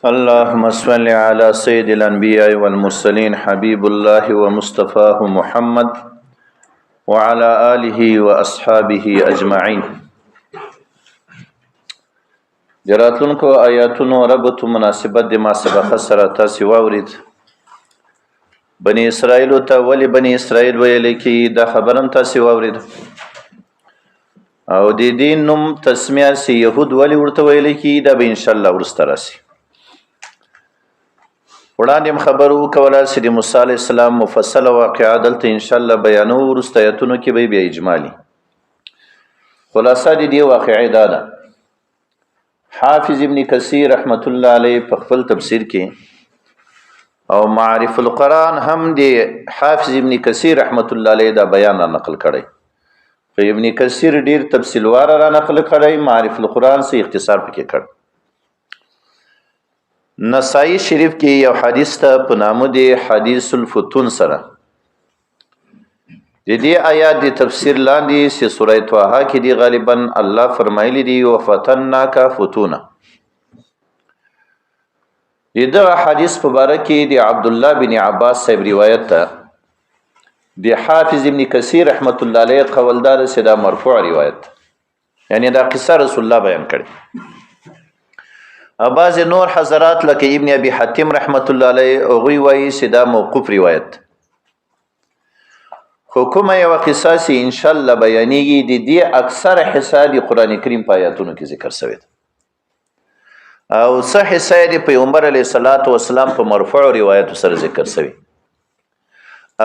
اللهم صل على سيد الأنبياء والمرسلين حبيب الله ومصطفاه محمد وعلى آله وأصحابه أجمعين. جراتونکو آیاتونو ربط مناسبت د ما سبق سره تاسو واورید. بنی اسرائیل ته ولی بنی اسرائیل ویل کی دا خبرم تاسو واورید. او د دین نوم تسمیه سی يهود ولی ورته ویل کی دا به ان شاء الله ورسته راسي. وړاندې خبرو کوله چې د موسی علی السلام مفصله واقعه دلته ان شاء الله بیانو ورسته ایتونو کې به اجمالی. خلاصه د دې واقعې دا ده. حافظ ابن کثیر رحمت الله علیه په خپل تفسیر کې او معارف القرآن هم د حافظ ابن کثیر رحمت الله علیه دا بیان نقل کړی. په ابن کثیر ډیر تفصیلوار را نقل کړی، معارف القرآن سے اختصار پکې کړ. نسائی شریف کې یو حدیث ته په نامه دی حدیث الفتون سره د دې آیات د تفسیر لاندې چې سوره طه کې دی غالبا الله فرمایلی دی وفتناک فتونا. دغه حدیث په باره کې د عبد الله بن عباس صاحب روایت ته د حافظ ابن کثیر رحمت الله علیه قولدار چې دا مرفوع روایت یعنی دا قصه رسول الله بیان کړي. بعض نور حضرات لکه ابن ابي حاتم رحمت الله علیه او غوی وایي چې دا موقوف روایت. حکم یو قصه سي ان شاء الله بیانېږي د دې اکثر حصہ د قران کریم په آیاتونو کې ذکر شوی او صح حصہ د پیغمبر علیه الصلاۃ والسلام په مرفوع روایت سره ذکر شوی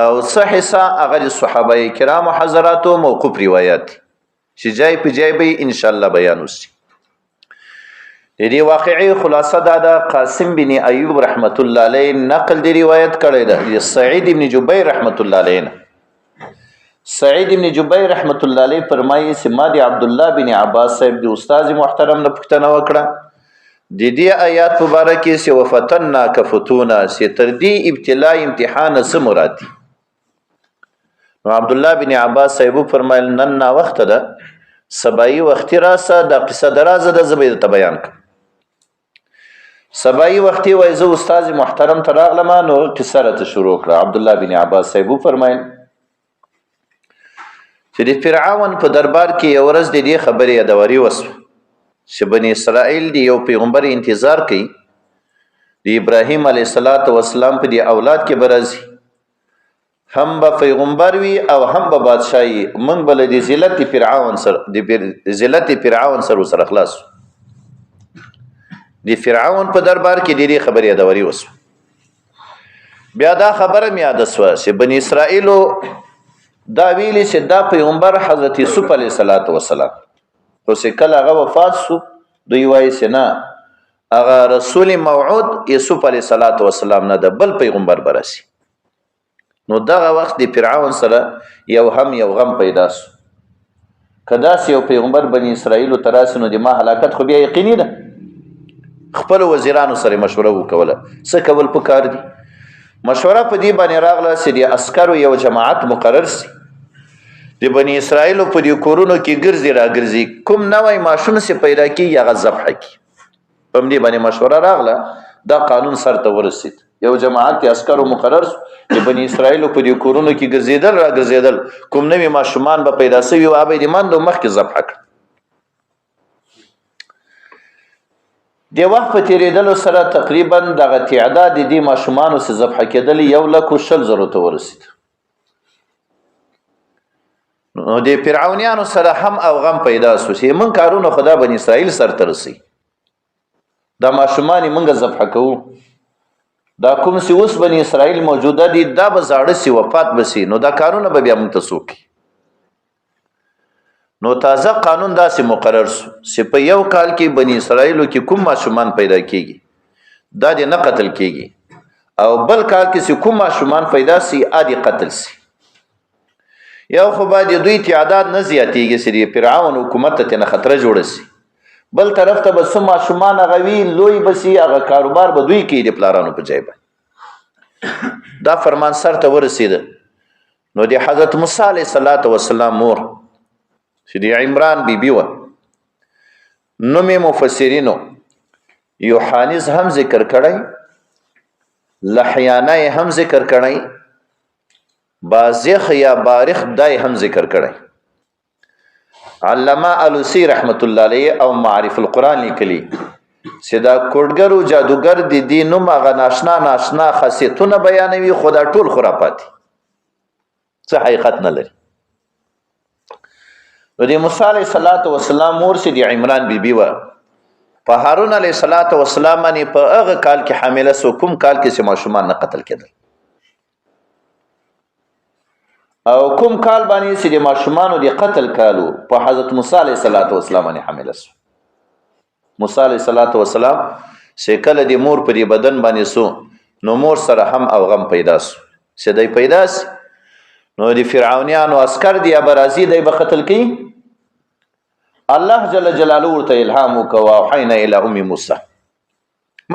او صح حصہ هغه صحابه کرام حضراتو موقوف روایت چې جای په جای به ان شاء الله بیان وشي. د دې واقعي خلاصه دا ده. قاسم بن ایوب رحمت الله علیه نقل دی روایت کړی ده سعید بن جبیر رحمت الله علیه. سعید بن جبیر رحمت الله علیه فرمایي چې ما د عبد الله بن عباس صاحب د استاد محترم نه پوښتنه وکړه د دې آیات مبارکه چې وفتنا کفتونا چې تر دې ابتلا امتحان څه مراد دي. نو عبد الله بن عباس صاحب فرمایل نن نا وخت ده سبای وخت راسه د قصه درازه د زبید ته بیان کړ. سبای وختي وای زه استاد محترم ته راغلم نو قصه راته شروع کړه. عبد الله بن عباس صاحب فرمایل چې د فرعون په دربار کې یو ورځ د دې خبرې ادوري وسو چې بنی اسرائیل دی یو پیغمبر انتظار کوي د ابراهیم علیه السلام په دی اولاد کې برازي هم به پیغمبر وي او هم به بادشاہي. موږ بل د ذلت فرعون سره خلاص د فرعون په دربار کې ډېری خبرې ادوري وسو. بیا دا خبره مې یاد شوه چې بنی اسرائیل دا ویلي چې دا پیغمبر حضرت یوسف علیه السلام خو چې کله هغه وفات شو دوی وایي چې نه هغه رسول موعود یوسف علیه السلام نه ده بل پیغمبر برسي. نو دغه وخت د فرعون سره یو غم پیدا شو. کداس یو پیغمبر بنی اسرائیل تراس نو د ما هلاکت خو بیا یقیني ده. خپل وزیرانو سره مشوره وکوله څه کول پکار دي. مشوره په دې باندې راغله چې د عسکرو یو جماعت مقرر سي د بنی اسرائیل په دې کورونو کې ګرځي راګرځي کوم نوې ماشوم سي پیدا کیږي هغه ذبح کی. په دې باندې مشوره راغله دا قانون سر ته ورسید. یو جماعت عسکرو مقرر د بنی اسرائیل په دې کورونو کې ګرځیدل راګرځیدل کوم نوې ماشومان به پیدا سوي او به دې ماندو مخکې ذبح کړ. د وخت په تیریدلو سره تقریبا دغه تعداد د دې ماشومانو سره ذبح کېدل 1,60,000 ته ورسید. نو د فرعونانو سره هم او غم پیدا شو چې من کارونه خدا بنی اسرائیل سره ترسي دا ماشومان منګه ذبح کوو دا کوم سی اوس بنی اسرائیل موجوده دي دا به زاړه سی وفات بسی نو دا کارونه به بیا موږ ته سوکي. نو تازه قانون داسې مقرر شو چې په یو کال کې بنی اسرائیلو کې کوم ماشومان پیدا کیږي دا دې نه قتل کیږي او بل کال کې چې کوم ماشومان پیدا سي عادي قتل سي. یو خو باندې دوی تعداد نه زیاتېږي چې فرعون حکومت ته نه خطر جوړ سي. بل طرف ته بس ماشومان غوي لوی بسی هغه کاروبار به دوی کوي د پلارانو په ځای باندې. دا فرمان سر ته ورسید. نو د حضرت موسی علیه السلام مور چې د عمران بیبي و نوم مفسرینو یوحانیز هم ذکر کړی، لحیانه هم ذکر کړی، بازخ یا بارخ دای هم ذکر کړی. علامه علوسی رحمت الله علیه او معرف القرآن لیکلی چې دا کوډګر او جادوګر د دې نوم هغه ناشنا خاصیتونه بیانوي، خو دا ټول خرافات څه حقیقت نه لري. نو د موسی علیه السلام مور چې د عمران بیبي وه، په هارون علیه السلام باندې په هغه کال کې حامله سو، کوم کال کې چې ماشومان نه قتل کېدل، او کوم کال باندې چې د ماشومانو د قتل کالو په حضرت موسی علیه السلام باندې حامله سو. موسی علیه السلام چې کله د مور په دې بدن باندې سو، نو مور سره هم او غم پیدا سو. چې دی پیدا سي نو د فرعونیانو عسکر دی برازي دی به قتل کوي. الله جل جلاله ورته الهام وکړ، واوحینا الی ام موسی،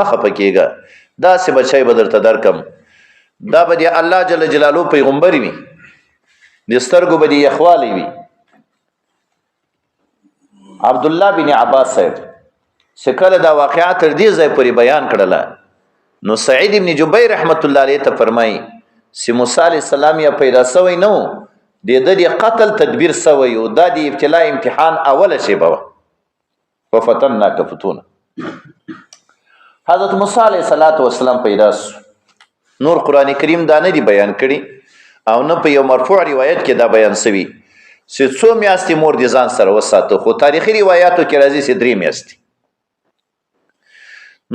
مخه پکېږه، داسې بچی به درته درکم، دا به د الله جل جلاله پیغمبر وي، د سترګو به د یخوالی وي. عبدالله بن عباس صاحب چې کله دا واقعات تر دې ځای پورې بیان کړله، نو سعید بن جبیر رحمت الله علیه ته فرمایي چې موسی علیه السلام یا پیدا سوی نه و، د ده د قتل تدبیر سوی و، دا د ابتلا امتحان اوله شیبه وه. وفتناک فتونا. حضرت موسی علیه السلام پیدا سو. نور قرآن کریم دا نه دی بیان کړي او نه په یو مرفوع روایت کې دا بیان سوي چې څو میاشتې مور د ځان سره وساته، خو تاریخي روایاتو کې راځي چې 3 میاشتې.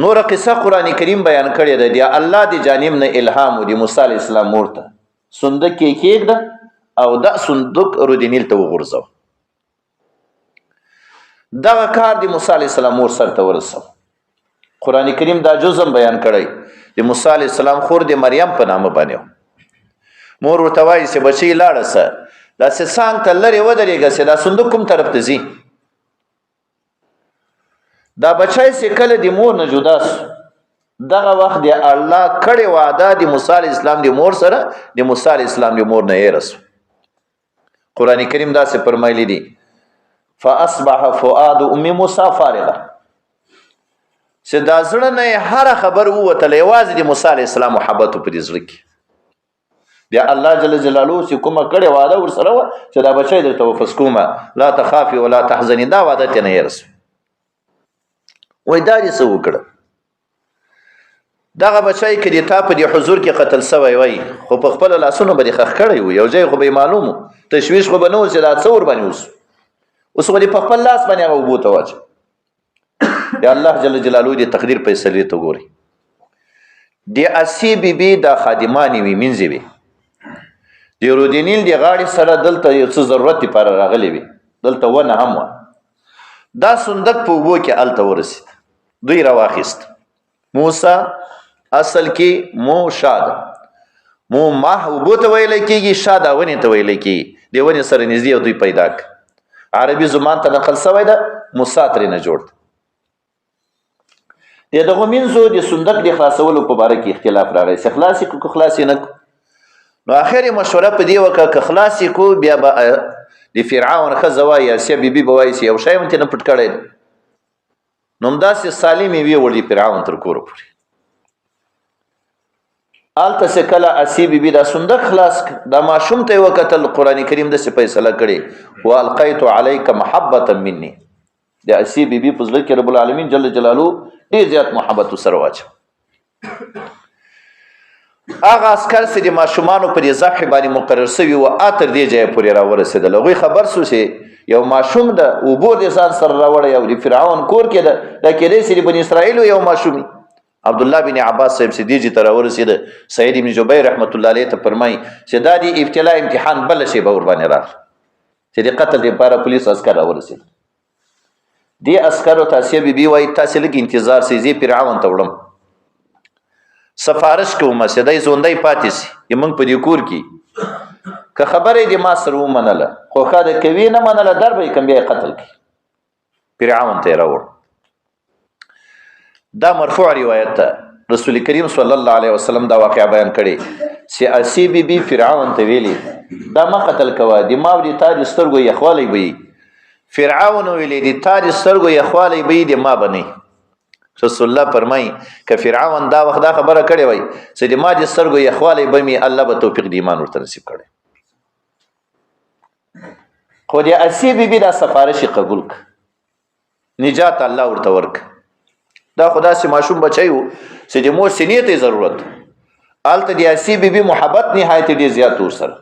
نور قصه قرآن کریم بیان کړی ده، د الله د جانب نه الهام و د موسی علیه السلام مور ته، صندوق کې کېږده او دا صندوق رود نیل ته وغورځوه. دغه کار د موسی علیه السلام مور سر ته ورسو. قرآن کریم دا جزم بیان کړی د موسی علیه السلام خور د مریم په نامه باندې. مور ورته وایي چې بچی لاړه سه، داسې څانګ ته لرې ودرېږه چې دا صندوق کوم طرف ته ځي. دا بچی چې کله د مور نه جدا سو، دغه وخت د الله کړې وعده د موسی علیه السلام د مور سره د موسی علیه السلام د مور نه هېره سو. قرآن کریم داسې فرمایلی دی فاصبح فؤاد ام موسی فارغه، چې دا زړه نه هره خبر ووتله، یوازې د موسی علیه السلام محبت په دې زړه کې. بیا الله جل جلاله چې کومه کړې وعده ورسره وه چې دا بچی درته وفس کومه، لا تخافي ولا تحزني، دا وعده ترې نه هېره سوه. وایي دا دې څه وکړه، دغه بچی که د تا په دې حضور کې قتل سوی وای، خو په خپلو لاسونو به دې ښخ کړی و، یو ځای خو به یې معلوم و، تشویش خو به نه و چې دا څه ورباندې وسو. اوس خو دې په خپل لاس باندې هغه اوبو ته واچوه. د الله جل جلاله د تقدیر فیصلې ته ګورئ. د اسی بیبي دا خادمانې وي، مینځې وي، د رودینیل د غاړې سره دلته یو څه ضرورت لپاره راغلی وي، دلته ونه هم وه. دا صندوق په اوبو کې هلته ورسېد، دوی راواخیست. موسی اصل کې مو شاده، مو ماه اوبو ته ویلی کېږي، شاده ونې ته ویلی کېږي، د ونې سره نږدې او دوی پیدا کړ. عربي زبان ته نقل سوی ده، موسی ترېنه جوړ ده. د دغو منځو د صندوق د خلاصولو په باره کې اختلاف راغی، چې خلاص یې کړو که خلاص یې نه کړو. نو اخر یې مشوره په دې وکړه که خلاص یې کړو بیا به د فرعون ښځه وایي، اسیا بیبي به وایي چې یو شی هم ترې نه پټ کړی دی. نو همداسې سالم یې ویوړ د فرعون تر کوره پورې. هلته چې کله اسی بیبي دا صندوق خلاص کړ، دا ماشوم ته یې وکتل، قرآن کریم داسې فیصله کړې والقیت علیک محبة مني، د اسی بیبي په زړه کې رب العالمین جل جلاله ډېر زیات محبت سره واچو. هغه عسکر چې د ماشومانو په دې ذبح باندې مقرر سوي و، تر دې ځایه پورې راورسېدل. هغوی خبر سو چې یو ماشوم د اوبو د ځان سره راوړی او د فرعون کور کې ده، دا کېدی چې د بني اسرائیلو یو ماشوم. عبدالله بن عباس صاحب چې دې ته راورسېده، سعید بن جبیر رحمت الله علیه ته فرمایي چې دا د ابتلا امتحان بله شیبه ورباندې راغله چې د قتل دپاره پولیس عسکر راورسېد. دې عسکرو ته اسیه بیبي وایي تاسې لږ انتظار سئ، زه فرعون ته وړم، سفارش کوم چې دی ژوندی پاتې سي زموږ په دې کور کې. که خبره یې د ما سره ومنله، خو ښه ده، کوي نه منله در به یې کم بیا یې قتل کړي. فرعون ته یې راوړ. دا مرفوع روایت ده، رسول کریم صلی الله علیه وسلم دا واقعه بیان کړي چې اسی بیبي فرعون ته ویلي دا ما قتل کوه، د ما او د تا د سترګو یخوالی به یي. فرعون ویلي د تا د سترګو یخوالی به یي، د ما به نه. رسول الله فرمایي که فرعون دا وخت دا خبره کړې وای چې د ما د سترګو یخوالی به مې الله به توفیق د ایمان ورته نصیب کړی خو د اسی بیبي دا سفارش قبول ک نجات الله ورته ورک دا خدا سي ماشوم بچي وو چې د مور سینې ته ضرورت آلته د اسی بیبي محبت نهایت ډیر زیات ورسره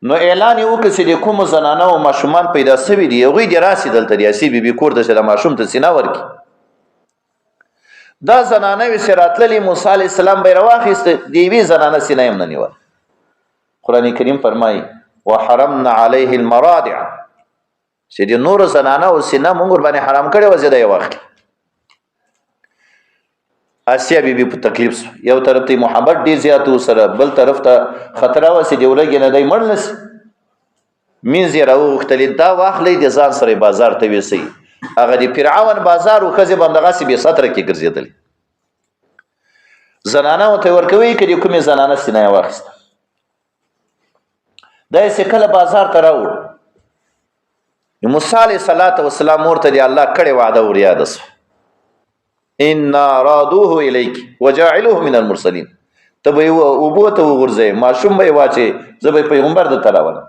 نو اعلان یو کې چې د کوم زنانه او ماشومان پیدا شوي دي هغوی د راسي دلته د اسی بیبي کور د سره ماشوم ته سینه ورکی دا زنانه وی سراتللی موسی علی السلام به راوخیست دی وی زنانه سینه هم نه نیول قران کریم فرمایي وحرمنا عليه المراضع چې د نور زنانه او سینه مونږ باندې حرام کړي و زیاده یو وخت اسیا بیبي په تکلیف یو طرف ته محبت ډیر زیات سره بل طرف ته خطر و سي دی ولګي نه دی مړلس مين زی راوختلی دا واخلې د ځان سره بازار ته وسی هغه د فرعون بازار او خزه بندغه سي به سطر کې ګرځیدل زنانه او ته ورکوي کړي کومه زنانه سینه واخست دا یې کله بازار ته راوړ موسی علیه السلام ورته دی الله کړي وعده ور یادس ان رادوه الیک وجاعلوه من المرسلین تبه او بوته ورځي ماشوم به واچي زبې پیغمبر د تراونه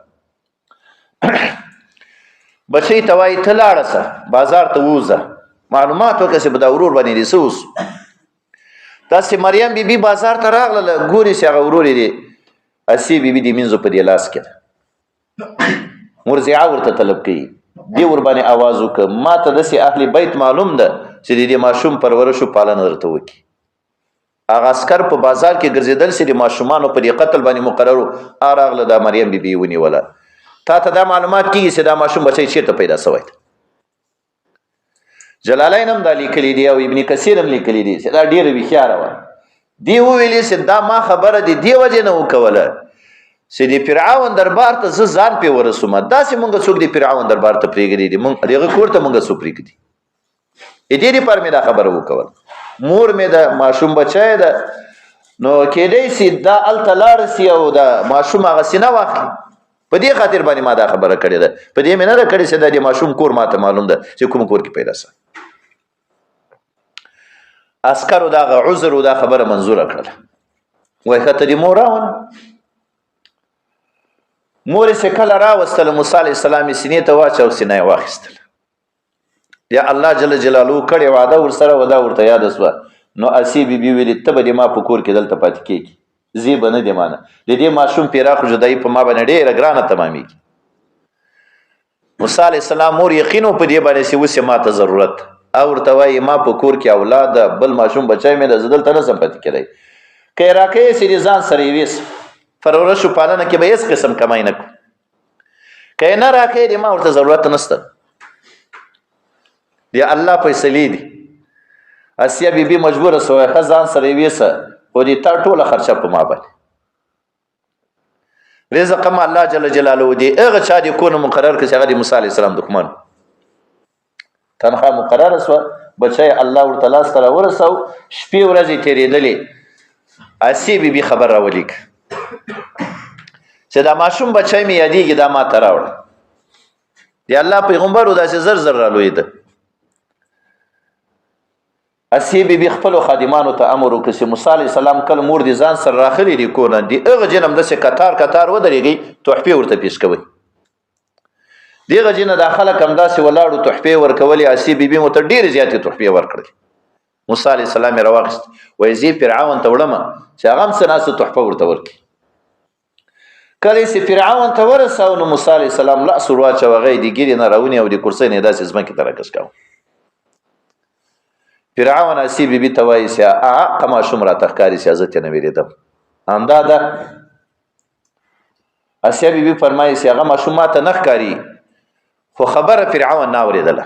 بچی توای تلاړسه بازار ته ووزه معلومات وکړه به دا ورور باندې رسوس تاسو مریم بیبي بازار ته راغله ګوري چې هغه ورور دی اسی بیبي د منځو په دی لاس کې مرزعه ورته طلب کوي دی ور باندې आवाज وک ما ته د سي اهل بیت معلوم ده چې د ماشوم پرورش او پالنه درته وکي اغه عسكر په بازار کې ګرځیدل سي د ماشومان په دی قتل باندې مقرر اراغله د مریم بیبي ونی ولا تا ته دا معلومات کیږي چې دا ماشوم بچی چیرته پیدا شوی جلالین هم دا لیکلی دی او ابن کثیر هم لیکلی دی چې دا ډیر ویخاره و دی ویلي چې دا ما خبره دی وجه نه وکوله چې د فرعون دربار ته ځان په ورسوم دا چې مونږ څوک د فرعون دربار ته پریګری دي مونږ دغه کور ته مونږ څوک پریګری دې دې پر مې دا خبره وکول مور مې دا ماشوم بچای دا نو کېدې سي دا التلار سي او دا ماشوم هغه سینه واخلي په دې خاطر باندې ما دا خبره کړې ده په دې مې نه کړې چې دا د ماشوم کور ماته معلوم ده چې کوم کور کې پیدا سه عسکرو دا عذر او دا خبره منزور کړله وای خاطر دې موران مور سه کله راوستل موسی علی السلام سینې ته واچو سینې واخیستل یا الله جل جلاله کړي وعده ور سره ودا ورته یاد وسو نو اسی بیبي ویل ته به ما په کور کې دلته پات کېږي زی بنه دی مانه د دې ماشوم پیرا خو جدای په ما باندې ډیره ګرانه تمامېږي موسی علی السلام مور یقینو په دې باندې چې وسه ما ته ضرورت او ورته وای ما په کور کې اولاد بل ماشوم بچای مې د زدل ته نه سمپت کړي کای راکې سری ځان سره ویس پرورش پالنه کې به هیڅ قسم کمای نه کو کای نه راکې دې ما ورته ضرورت نشته دی الله فیصله دي اسیا بیبي مجبوره سوې خزان سره ویسه او دې تا ټوله خرچه په ما باندې رزق ما الله جل جلاله دې هغه چا دې کو مقرر کړي هغه د موسی عليه السلام دښمن تنخوا مقرر سو بچای الله ورته لاس سره ورسو شپې ورځې تیرېدلې اسی بیبي خبر راولیک چې دا ماشوم بچای مې یادېږي دا ما ته راوړ دی الله پیغمبر ودا چې زر زر رالوي ده اسی بیبي خپل خادمانو ته امر وکړ چې موسی علی السلام کله مور دي ځان سره راخلي دي کور نه دی هغه جنم د کتار ودرېږي تحفه ورته پیش کوي دیغه جنه داخله کم داسې ولاړو تحفه ورکولې اسی بیبي مو ته ډېر زیاتې تحفه ورکړي موسی علی السلام راوخست وای زی فرعون ته وړم چې هغه هم سناسه تحفه ورته ورکړي کله چې فرعون ته ورساو نو موسی علی السلام لا سوروا چې وغې دی ګری نه راونی او د کرسي نه داسې ځمکې ته راکښ کاو فرعون اسی بیبي ته وایي چې کما شوم را تخکاری چې عزت نه ویریدم اندا ده اسی بیبي فرمایي چې هغه ماشومات نه ښکاری خو خبره فرعون نه اوریدله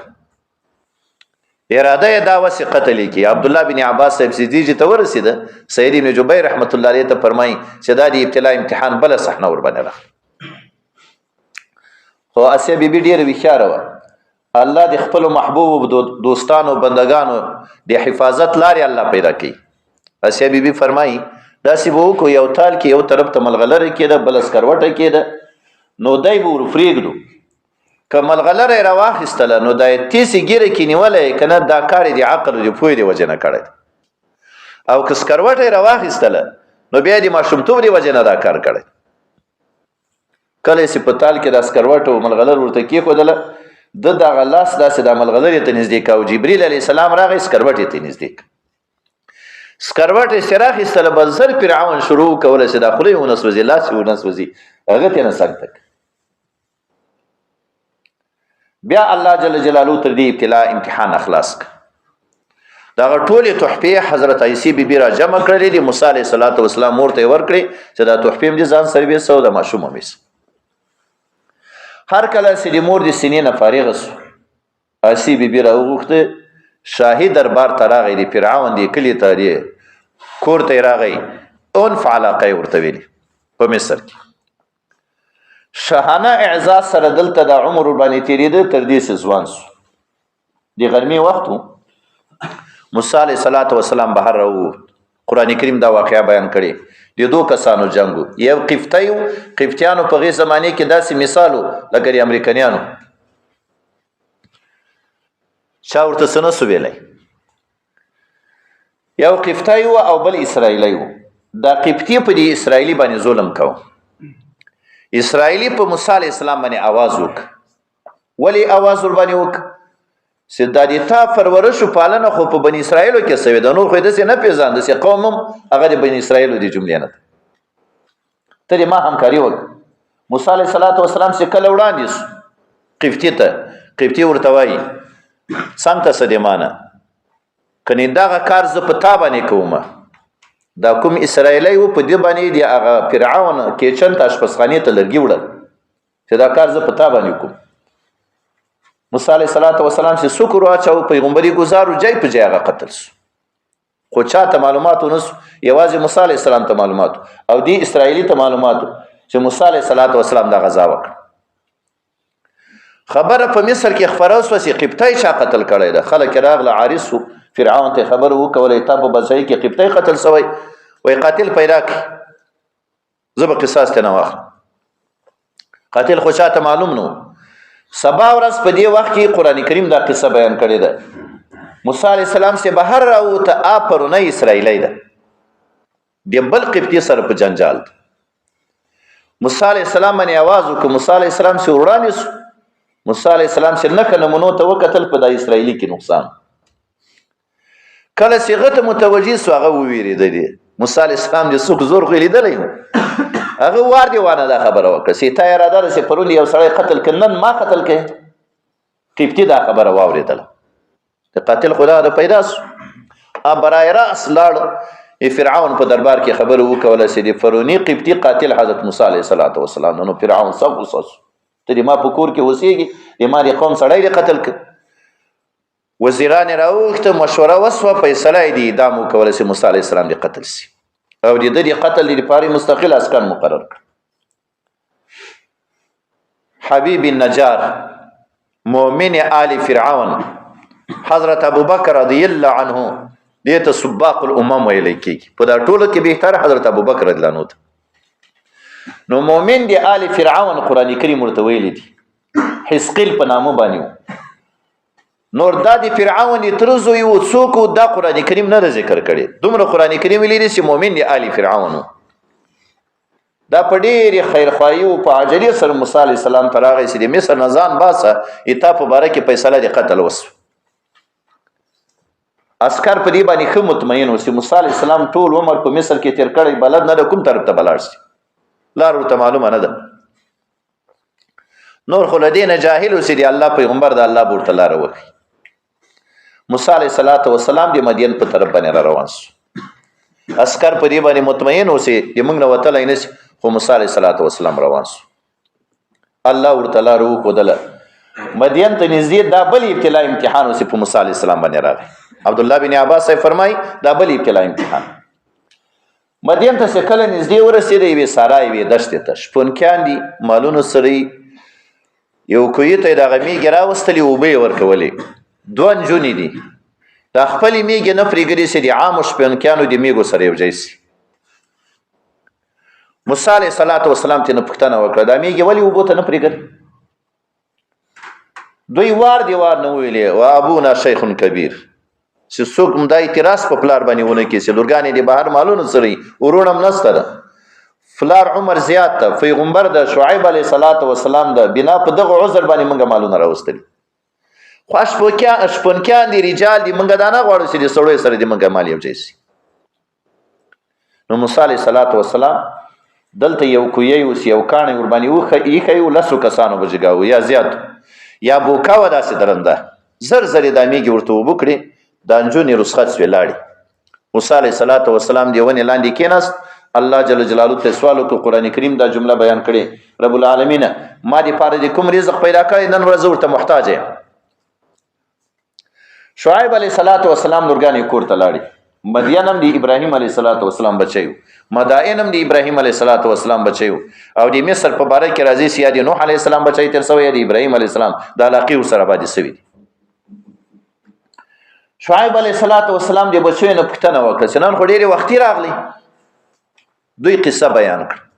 اراده دا وسه قتل کی عبد الله بن عباس صاحب سیدی ته ورسیده سید ابن جبیر رحمت الله علیه ته فرمایي چې دا د ابتلا امتحان بل صحنه ور باندې راغله خو اسی بیبي ډیر ویښاره و الله د خپل محبوب دوستانو بندگانو د حفاظت لاري الله پیدا کړي اسی بیبي فرمایي دا سی وو کو یو تال کې یو طرف ته ملغلره کېده بل اسکروټه کېده نو دای بور فریګدو که ملغلره یې راواخیستله نو دا یې تیسې ګیره کې نیولی که نه دا کار یې د عقل د پوهې د وجې نه کړی او که سکروټه یې راواخیستله نو بیا د ماشومتوب د وجې نه دا کار کړی کله یې سپتال کې دا سکروټه او ملغلر ورته کېښودله د دغه لاس داسې دا ملغلر یې ته نږدې کا او جبریل علیه السلام راغی سکروټ یې ته نږدې کا سکروټ یې چې راخیستله بس زر فرعون شروع کوله چې دا خوله یې ونه سوځي لاس یې ونه سوځي هغه ته نه سکته بیا الله جل جلاله تر دې ابتلا امتحان اخلاص ک دغه ټولې تحفې حضرت عیسی بیبي را جمع کړلې دي موسی علیه السلام مور ته یې ورکړې چې دا تحفې هم دې ځان سره ویسه او د ماشوم هم ویسه هر کله چې د مور د سینې نه فارغه سو عیسی بیبي راوغوښته شاهي دربار ته راغی د فرعون د کلي ته د کور ته یې راغی عنف علاقه یې ورته ویلي په مصر کې شاهانه اعزاز سره دلته د عمر باندې تېرېده تر دې چې ځوان سو د غرمې وخت و موسی علیه السلام بهر راووت قرآن کریم دا واقعه بیان کړې د دوه کسانو جنګ و یو قبطی و قبطیانو په هغې زمانې کې داسې مثال و لکه د امریکنیانو چا ورته څه نه سو ویلی یو قبطی و او بل اسرائیلی و دا قبطي په دې اسرائیلي باندې ظلم کوه اسرائیلی په موسی علیه السلام باندې آواز وک ولی آواز ور باندې وک چې دا د تا پرورش او پالنه خو په بنی اسرائیلو کې سوي د نور خو داسې نه پیژاند چې قوم هم هغه د بنی اسرائیلو د جملې نه ته دې ما همکاري وک موسی علیه السلام چې کله وړاندې سو قبطي ته قبطي ورته وایي څنګه څه دې مانه کني دغه کار زه په تا باندې کوم دا کوم اسرائیلی و په دې باندې د هغه فرعون کیچن ته اشپزخانې ته لرګي وړل چې دا کار زه په تا باندې کوم موسی علیه السلام چې سکر واچاو پیغمبري ګزارو جای په جای هغه قتل سو خو چاته معلومات ونه سو یوازې موسی علیه السلام ته معلومات او دی اسرائیلي ته معلومات چې موسی علیه السلام دا غزا وکړه خبره په مصر کې خبره وسوه چې قبطی چا قتل کړی ده خلک راغله عارض سو فرعون ته خبر وکولې تا په بځای کې قبطی قتل سوی وای قاتل پیدا کړي زه به قصاص ته نه واخلم قاتل خو چاته معلوم نو سبا ورځ په دې وخت کې قرآن کریم دا قصه بیان کړې ده موسی علیه السلام چې بهر راووته پرونه اسرائیلی ده د بل قبطي سره په جنجال موسی علیه السلام باندې آواز وکړه موسی علیه السلام چې وړاندې سو موسی علیه السلام چې نښه نمونو ته وکتل په دا اسرائیلي کې نقصان کله چې هغه ته متوجه سو هغه وویرېدلی موسی علیه السلام د څوک زور خو یې لیدلی و هغه وار دی وانه دا خبره وکړه چې تا اراده ده چې پرون یو سړی قتل کړ نن ما قتل کړې قبطي دا خبره واورېدله د قاتل خو دغه پیدا سو برای راس لاړ فرعون په دربار کې خبره وکوله چې د فرعوني قبطي قاتل حضرت موسی علیه السلام نو فرعون سخت غوسه سو ته د ما په کور کې اوسېږي د ما د قوم سړی دی قتل کړ وزیران یې راوغوښته مشوره وسوه فیصله یې د اعدام وکوله چې موسی علیه السلام د قتل سي او د ده د قتل لپاره مستقل اسکان مقرر کړ حبیب النجار مؤمن آل فرعون حضرت ابوبکر رضی الله عنه دې ته سباق الامم ویل کېږي په دا ټولو کې بهتر حضرت ابوبکر رضی الله عنه نو مؤمن د آل فرعون قرآن کریم ورته ویلی دي حزقیل په نامه باندې نور دا د فرعون ترزو یو څوک دا قرآن کریم نه ذکر کړي دومره قرآن کریم لیدي چې مؤمن دی آل فرعون دا په ډېرې خیرخواهي او په عاجلۍ سره موسی علیه السلام ته راغی چې د مصر نه ځان باسه تا په باره کې فیصله د قتل وسو عسکر په دې باندې ښه مطمئن و چې موسی علیه السلام ټول عمر په مصر کې تېر کړی بلد نه ده کوم طرف ته به لاړ شي لار ورته معلومه نه ده نور خو له دې نه جاهل و چې د الله پیغمبر د الله به ورته لاره وکړي موسی علیه السلام د مدین په طرف باندې را روان سو عسکر په دې باندې مطمئن اوسې د موږ نه وتلی نه شي خو موسی علیه السلام روان سو الله ورته لاره وښودله مدین ته نږدې دا بل ابتلا امتحان اوسې په موسی علیه السلام باندې راغی عبدالله بن عباس صاحب فرمایي دا بل ابتلا امتحان مدین ته چې کله نږدې ورسېده یوې سارا یوې دښتې ته شپونکیان دي مالونو سره یو کوهي ته یې دغه میږې راوستلې اوبه یې ورکولې دوه نجونې دي دا خپلې میږې نه پرېږدي چې د عامو شپونکیانو د میږو سره یو ځای سي موسی علیه السلام ترې نه پوښتنه وکړه دا میږې ولې اوبو ته نه پرېږدي دوی وار دی وار نه ویلې و ابونا شیخ کبیر چې څوک هم دا اعتراض په پلار باندې ونه کړي چې لورګانې دې بهر مالونه سري ورونه هم نسته ده فلار عمر زیات ته پیغمبر د شعیب علیه السلام د بنا په دغه عذر باندې موږ مالونه راوستلي خو اشپونکیان دي رجال دي موږ دا نه غواړو چې د سړیو سره دې موږ مال یو ځای سي نو موسی علیه السلام دلته یو کوی اوس یو کاڼی ورباندې ایښی لسو کسانو به جګاوه یا زیات یا بوکا وه داسې درنده زر زر یې دا میږې ورته اوبه کړې دا نجونې رسخت سوې لاړې موسی علیه السلام د ونې لاندې کېناست الله جل جلاله ته سوال وکړو قرآن کریم دا جمله بیان کړې رب العالمین ما دپاره د کوم رزق پیدا کړی نن ورځ ورته محتاج یم شعیب علیه السلام لورګانې کور ته لاړې مدین هم د ابراهیم علیه السلام بچی و مدائن هم د ابراهیم علیه السلام بچی و او د مصر په باره کې راځي چې یا د نوح علیه السلام بچی تېر سوی یا د ابراهیم علیه السلام د علاقې ورسره پاتې سوي دي شعیب علیه السلام د بچیو نه پوښتنه وکړه چې نن خو ډېرې وختي راغلی دوی قصه بیان کړه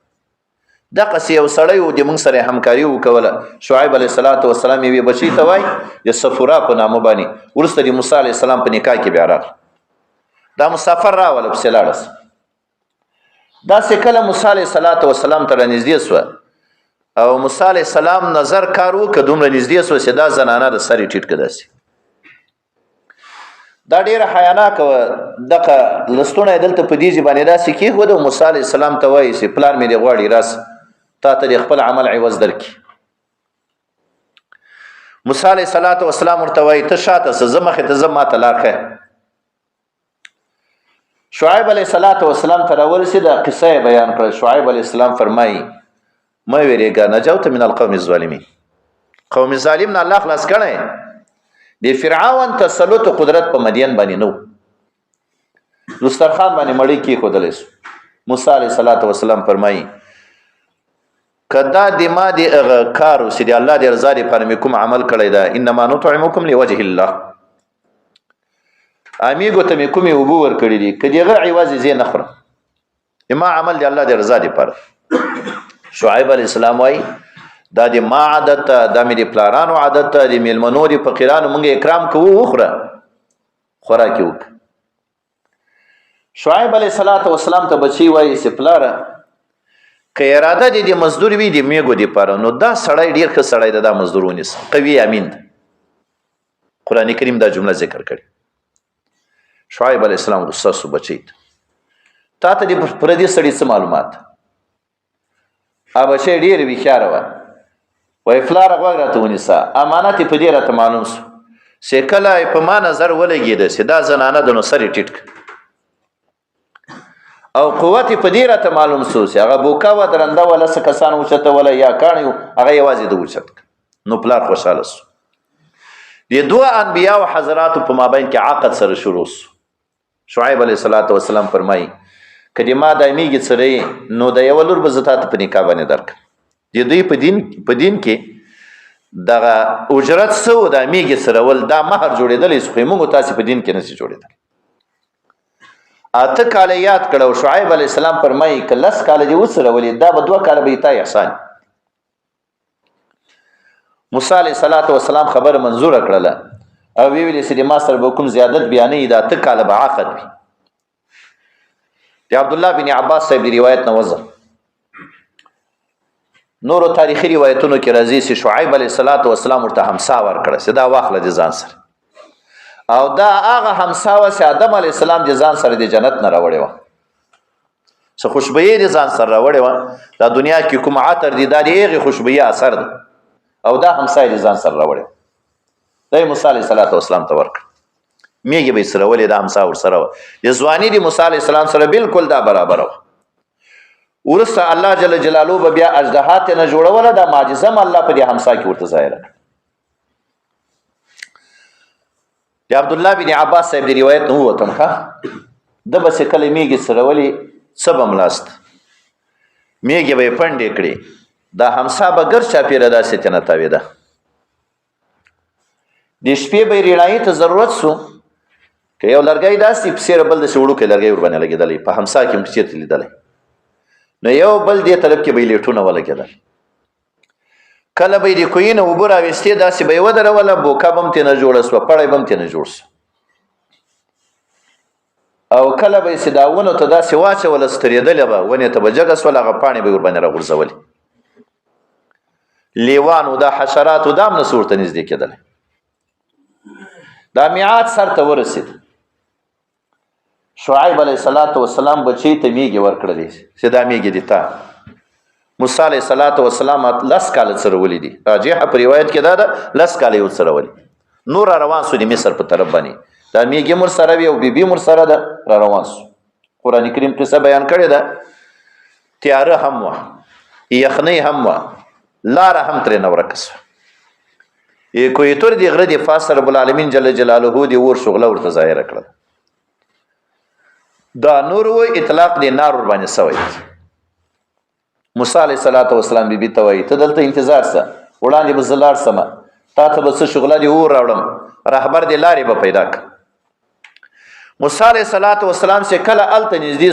دقسې یو سړی و د موږ سره یې همکاري وکوله شعیب علیه السلام یوې بچی ته وایي د صفورا په نامه باندې وروسته د موسی علیه السلام په نکاح کې بیا راغله دا مسافر راوله پسې لاړه داسې کله موسی علیه السلام ته رانږدې سوه او موسی علیه السلام نظر کار وکړه دومره نږدې سوه چې دا زنانه د سر یې ټیټ کړه داسې دا ډېره حیاناکه وه دغه لستوڼه یې دلته په دې ژبه باندې داسې کېښوده او موسی علیه السلام ته وایي چې پلار مې دې غواړي راسه تا ته د خپل عمل عوض درکړي موسی علیه السلام ورته وایي ته شاته څه زه مخې ته ځه ما ته لار ښیه شعیب علیه السلام ته راورسېده قصه یې بیان کړه شعیب علیه السلام فرمایي مه ویرېږه نجوت من القوم الظالمین قوم ظالم نه الله خلاص کړی د فرعون تسلط قدرت په مدین باندې نه و دسترخوان باندې مړۍ کېښودلی سو موسی علیه السلام فرمایي که دا د ما د هغه کار و چې د الله د رضا دپاره مې کوم عمل کړی ده انما نطعمکم لوجه الله امیګو ته مې کومې اوبه ورکړي دي که د هغه عوض یې زه نه خورم ما عمل د الله د رضا دپاره شعیب علیه السلام وایي دا د ما عادت ته دا مې د پلارانو عادت ته د میلمنو د فقیرانو موږ اکرام کوو وخوره خوراک یې وکړه شعیب علیه السلام ته بچی وایي چې پلاره که اراده دې د مزدور وي د میږو دپاره نو دا سړی ډېر ښه سړی ده دا مزدور ونیسه قوي امین ده قرآن کریم دا جمله ذکر کړي شعیب علیه السلام غصه سو بچی ته تا ته د پردي سړي څه معلومات بچی ډېرې هوښیاره وه وایي پلاره غوږ راته ونیسه امانت یې په دې راته معلوم سو چې کله په ما نظر ولګېده چې دا زنانه د نو سر یې ټیټ کړه او قوت یې په دې راته معلوم سو چې هغه بوکا وه درنده وه لسه کسان اوچتوله یا کاڼي و هغه یوازې د اوچت کړه نو پلار خوشحاله سو د دوه انبیاو حضراتو په مابین کې عقد سره شروع سو شعیب علیه السلام فرمایي که د ما دا میږي سره نو د یوه لور به زه تا ته په نکاح باندې درکړم د دوی په دین کې دغه اجرت څه و دا میږي سرول دا مهر جوړېدلی سو خو موږ تاسې په دین کې نسي جوړېدلی اته کاله یاد کړه او شعیب علیه السلام فرمایي که لس کاله دې وسرولې دا به 2 کاله به یې تا احسان موسی علیه السلام خبره منظوره کړله او وی ویلې چې د ما سره به کوم زیادت بیانوي دا 8 کاله به عقد وي د عبدالله بن عباس صاحب د روایت نه وضع نورو تاریخي روایتونو کې راځي چې شعیب علیه السلام ورته همسا ورکړه چې دا واخله د ځان سره او دا هغه همسا وه چې آدم علیه السلام د ځان سره د جنت نه راوړې وه څه خوشبویي د ځان سره راوړې وه دا دنیا کې کوم عطر دی دا د هغې خوشبویي اثر ده او دا همسا یې د ځان سره راوړې دا یې موسی علیه السلام ته ورکړه میږي به یې سرولې دا همسا ورسره وه د ځواني د موسی علیه السلام سره بلکل دا برابره وه وروسته الله جل جلاله به بیا اژدها ترېنه جوړوله دا معجزه هم الله په دې همسا کې ورته ظاهره کړه د عبدالله بن عباس صاحب د روایت نه ووتم ښه ده به چې کله میږي سرولې څه به ملاست میږي به یې پنډې کړې دا همسا به ګر چاپېره داسې ترېنه تاوېده د شپې به یې رڼایي ته ضرورت سو که یو لرګی داسې په څېره بل داسې وړوکی لرګی ورباندې لګېدلی په همسا کې هم چېرته لیدلی نو یو بل دې طرف کې به یې لیټونه ولګېدل کله به یې د کوهي نه اوبه راویستې داسې به یې ودروله بوکه به هم ترېنه جوړه سوه پړی به هم ترېنه جوړ سو او کله به یې چې دا ونو ته داسې واچوله سترېدلې به ونې ته به جګه سول هغه پاڼې به یې ورباندې راغورځولې لیوانو دا حشراتو دا هم نسو ورته نږدې کېدلی دا میعاد سر ته ورسېد شعیب علیه السلام بچی ته میږې ورکړلې چې دا میږې دي تا موسی علیه السلام 10 کاله څرولي دي راجحه په روایت کې دا ده 10 کاله یې ورڅرولي نور را روان سو د مصر په طرف باندې دا میږې مور سره وي او بیبي مور سره ده را روان سو قرآن کریم قصه بیان کړې ده تیاره هم وه یخنۍ هم وه لاره هم ترېنه ورکه سوه کوی تور دی غره دی فاس رب العالمین جل جلاله دی ور شغله ورته ظاهره کړل دا نور و اطلاق دی نار ور باندې سوی موسی علیه السلام بیبي ته وایي ته دلته انتظار سه وړاندې به زه لاړ سمه تا ته به څه شغله دی اور راوړم رهبر دی لارې به پیدا کړه موسی علیه السلام چې کله هلته نږدې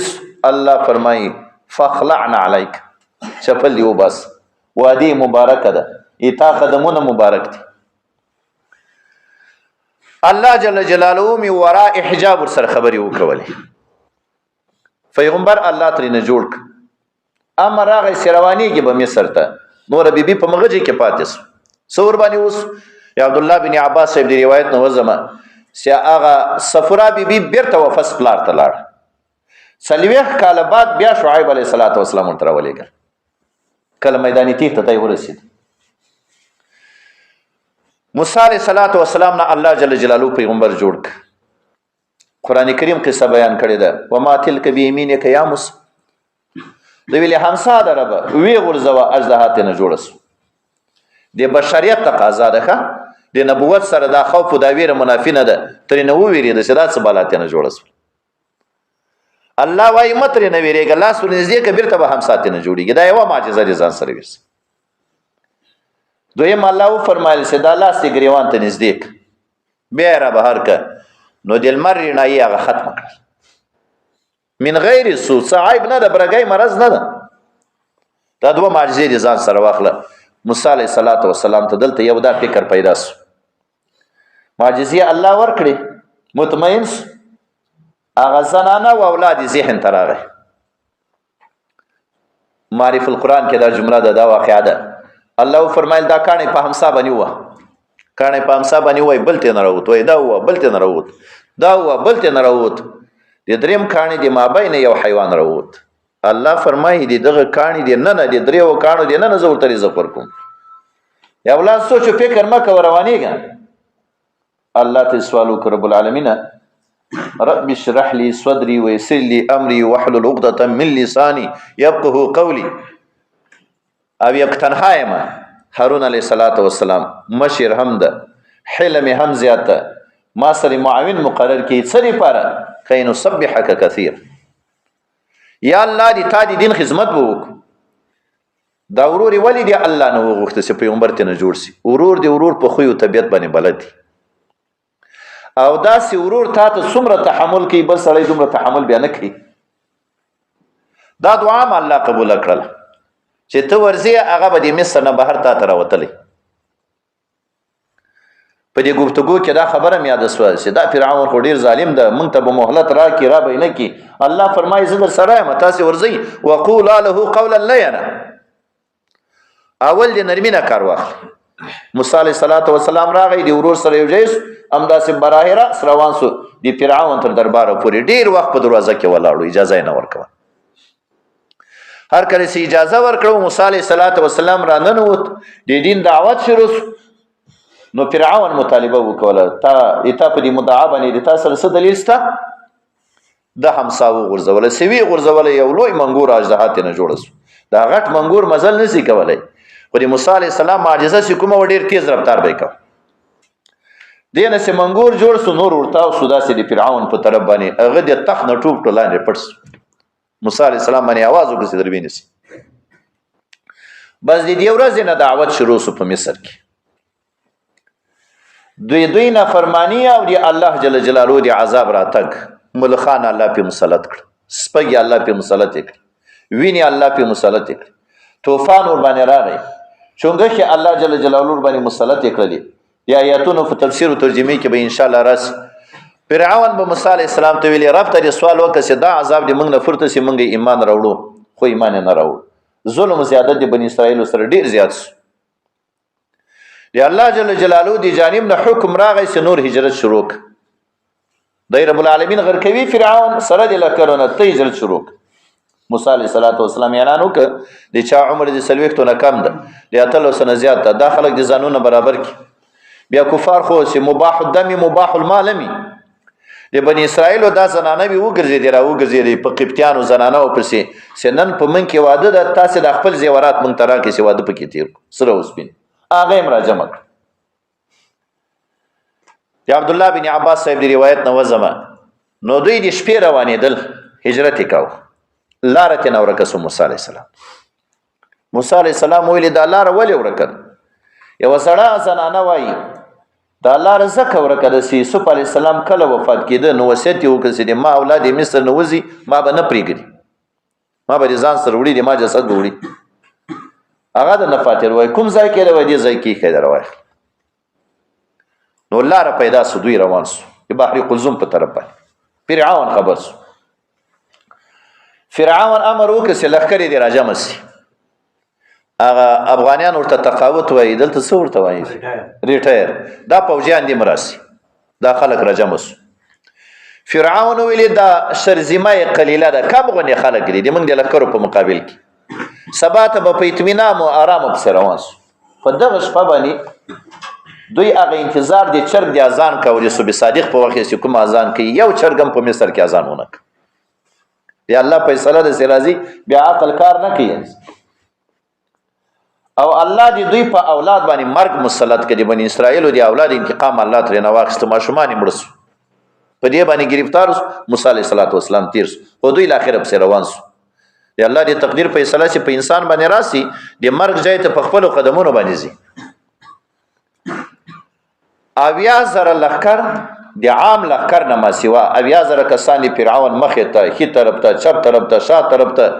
الله فرمایي فاخلعنا علیک چپل دی وباس وادي مبارکه ده ایتا قدمونه مبارک دي الله جل جلاله می وراء حجاب سره خبرې وکولې پیغمبر الله ترې نه جوړ ک امر هغه سروانیږي به مصر ته نور بیبي په مغجې کې پاتې سو څور باندې اوس یا عبد الله بن عباس صاحب دی روایت نو وزمه چې هغه صفرا بیبي بیرته واپس پلار ته لاړ 40 کال بعد بیا شعیب علیه السلام ورته راولېږه کله میداني تیښته ته ورسېد موسی علیه السلام نه الله جل جلاله پیغمبر جوړ ک قرآن کریم قصه بیان کړې ده وما تلک بیمینک یا موسی د ویلې همسا دربه وی غرزوه اجدها ترېنه جوړه سو د بشریت تقاضا ده ښه د نبوت سره دا خوف او دا ویره منافي نه ده ترېنه وویرېده چې دا څه بلا ترېنه جوړه سو الله وایي مه ترېنه ویرېږه لاس ورنږدې که بېرته به همسا ترېنه جوړېږي دا یوه معجزه دې ځان سره ویرسه دویم الله وفرمایل چې دا لاس دې ګریوان ته نږدې که بیا یې را بهر که نو د لمر رڼایي هغه ختمه کړل من غیر سو څه عیب نه ده برګی مرض نه ده دا دوه معجزې دې ځان سره واخله موسی علیه السلام ته دلته یو دا فکر پیدا سو معجزې الله ورکړې مطمئن سو هغه زنانه او اولاد ذهن ته راغی معرف القرآن کې دا جمله ده دا واقعه ده الله فرمایل دا کاڼی په همسا باندې وه کاڼی په همسا باندې وای بل ترې نه راووت وای دا ووه بل ترې نه راووت دا ووه بل ترې نه راووت د دریم کاڼي د مابین یو حیوان راووت الله فرمایي د دغه کاڼي د ننه د دریو کاڼو د ننه زه ورته رزق ورکوم یا اولاد سوچ و فکر مه کوه روانېږه الله ته سوال وکړه رب العالمین رب اشرح لي صدري ويسر لي امري واحلل عقدة من لساني يفقهوا قولي او یک تنها یم هارون علیه السلام مشر هم ده حلم هم زیاته ما سره معاون مقرر کی څه لپاره کای نسبحک کثیر یا الله دې تا دې دین خدمت وکړو دا ورور ولی دی الله نه وغوښته چې پیغمبر ته نه جوړ سي ورور دی ورور په خو طبيعت باندې بلد او دا سی ورور تا ته څومره تحمل کوي بل سړی دومره تحمل بیا نه کوي دا دعا م الله قبول کړل چې ته ورځې هغه به د مصر نه بهر تا ته راوتلی په دې گفتگو کې دا خبره مې یاده سوه چې دا فرعون خو ډېر ظالم ده موږ ته به مهلت راکړي را به یې نه کړي الله فرمایي زه در سره یم تاسې ورځئ وقولا له قولا لینا اول د نرمي نه کار واخلي موسی علیه السلام راغی د ورور سره یو ځای سو همداسې براه راس روان سو د فرعون تر درباره پورې ډېر وخت په دروازه کې ولاړو اجازه یې نه ورکوه هر کله چې اجازه ورکړو موسی علیه السلام را ننوت د دین دعوت شروع نو فرعون مطالبه وکوله تا په دې مدعا باندې د تا سره څه دلیل شته د همسا وغورځوله سوي غورځوله یو لوی منګور اژدها ترېنه جوړه سو دا غټ منګور مزل نشي کولی خو د موسی علیه السلام معجزه چې کومه ډېر تیز رفتار به یې کوه دې نه چې منګور جوړ سو نور ورتاو سو داسې د فرعون په طرف باندې هغه د تخت نه ټوپ ټول لاندې پټ سو موسی علیه السلام باندې آواز وکړ چې در بینې سي بس د دې ورځې نه دعوت شروع سو په مصر کې دوی نافرمانی او دی الله جل جلاله دی عذاب راتګ ملخان الله په مسلط کړ سپګي الله په مسلط کړ ویني الله په مسلط کړ طوفان ور باندې راغی چونګه کې الله جل جلاله باندې مسلط کړلی یا آیاتونو په تفسیر او ترجمه کې به ان شاء الله راس فرعون به موسی علیه السلام ته ویلي رب ته سوال وکړه چې دا عذاب دې موږ نه فرته سي موږ ایمان راوړو خو ایمان نه راوړو ظلم زیادت د بنی اسرائیل سره ډیر زیات شو دی الله جل جلاله دی جانب نه حکم راغی چې نور هجرت شروع دی رب العالمین غر کوي فرعون سره د لکرونه ته هجرت شروع موسی علیه السلام اعلان وکړ د چا عمر د سلوختو نه کم ده د اتلو سنه زیات ده دا خلک د ځانونه برابر کی بیا کفار خو چې مباح الدم مباح المال می د بنی اسرائیل دا زنانه وی وګرځي را وګرځي په قبطیانو زنانه او پسې سنن په من کې واده د تاسو د خپل زیورات مونږ ترا کې سی واده پکې تیر سره وسپین هغه امر جمع د عبد الله بن عباس صاحب دی روایت نو زما نو دوی د شپې روانېدل هجرت وکاو لار ته نو ورکه موسی علی السلام موسی علی السلام ویل دا لار ولې ورکه یو سړی زنانه وایي دا لار زکه ورکه د یوسف علی السلام کله وفات کېده نو وصیت یې وکړ چې ما اولاد مصر نه وځي ما به نه پرېږدي ما به ځان سره وړي د ما جسد وړي هغه د نفاتر وای کوم ځای کې وای دی ځای کې خیر وای نو لار پیدا سو دوی روان سو په بحر قلزم په طرف باندې فرعون خبر سو فرعون امر وکړ چې لښکر دې راجم سي هغه افغانیان ورته تقاوت وای دلته څو ورته وای ریټایر دا پوجیان دي مراسي دا خلک راجم سو فرعون ویل دا شرزمه قلیله ده کم غني خلک دي موږ د لښکرو په مقابل کې سبا ته په اطمینان او آرام په روان سو په دغه شپه باندې دوی هغه انتظار دي چرګ د اذان کوي صبح صادق په وخت کې کوم اذان کوي یو چرګم په مصر کې اذان ونک یا الله فیصله د سرازي بیا عقل کار نه کوي او الله دې دوی په اولاد باندې مرګ مسلط کړي بنی اسرائیل او د اولاد انتقام الله ترې نه واخست ماشومان مرسو په دې باندې گرفتار موسی علیه السلام تیر او دوی لاخره په روان سو دی الله دې تقدیر فیصله چې په انسان باندې راسي د مرګ ځای ته په خپل قدمونو باندې زی اویا زره لخر د عام لخر نه ما سوا اویا زره کسان فرعون مخه ته هی طرف ته چپ طرف ته شا طرف ته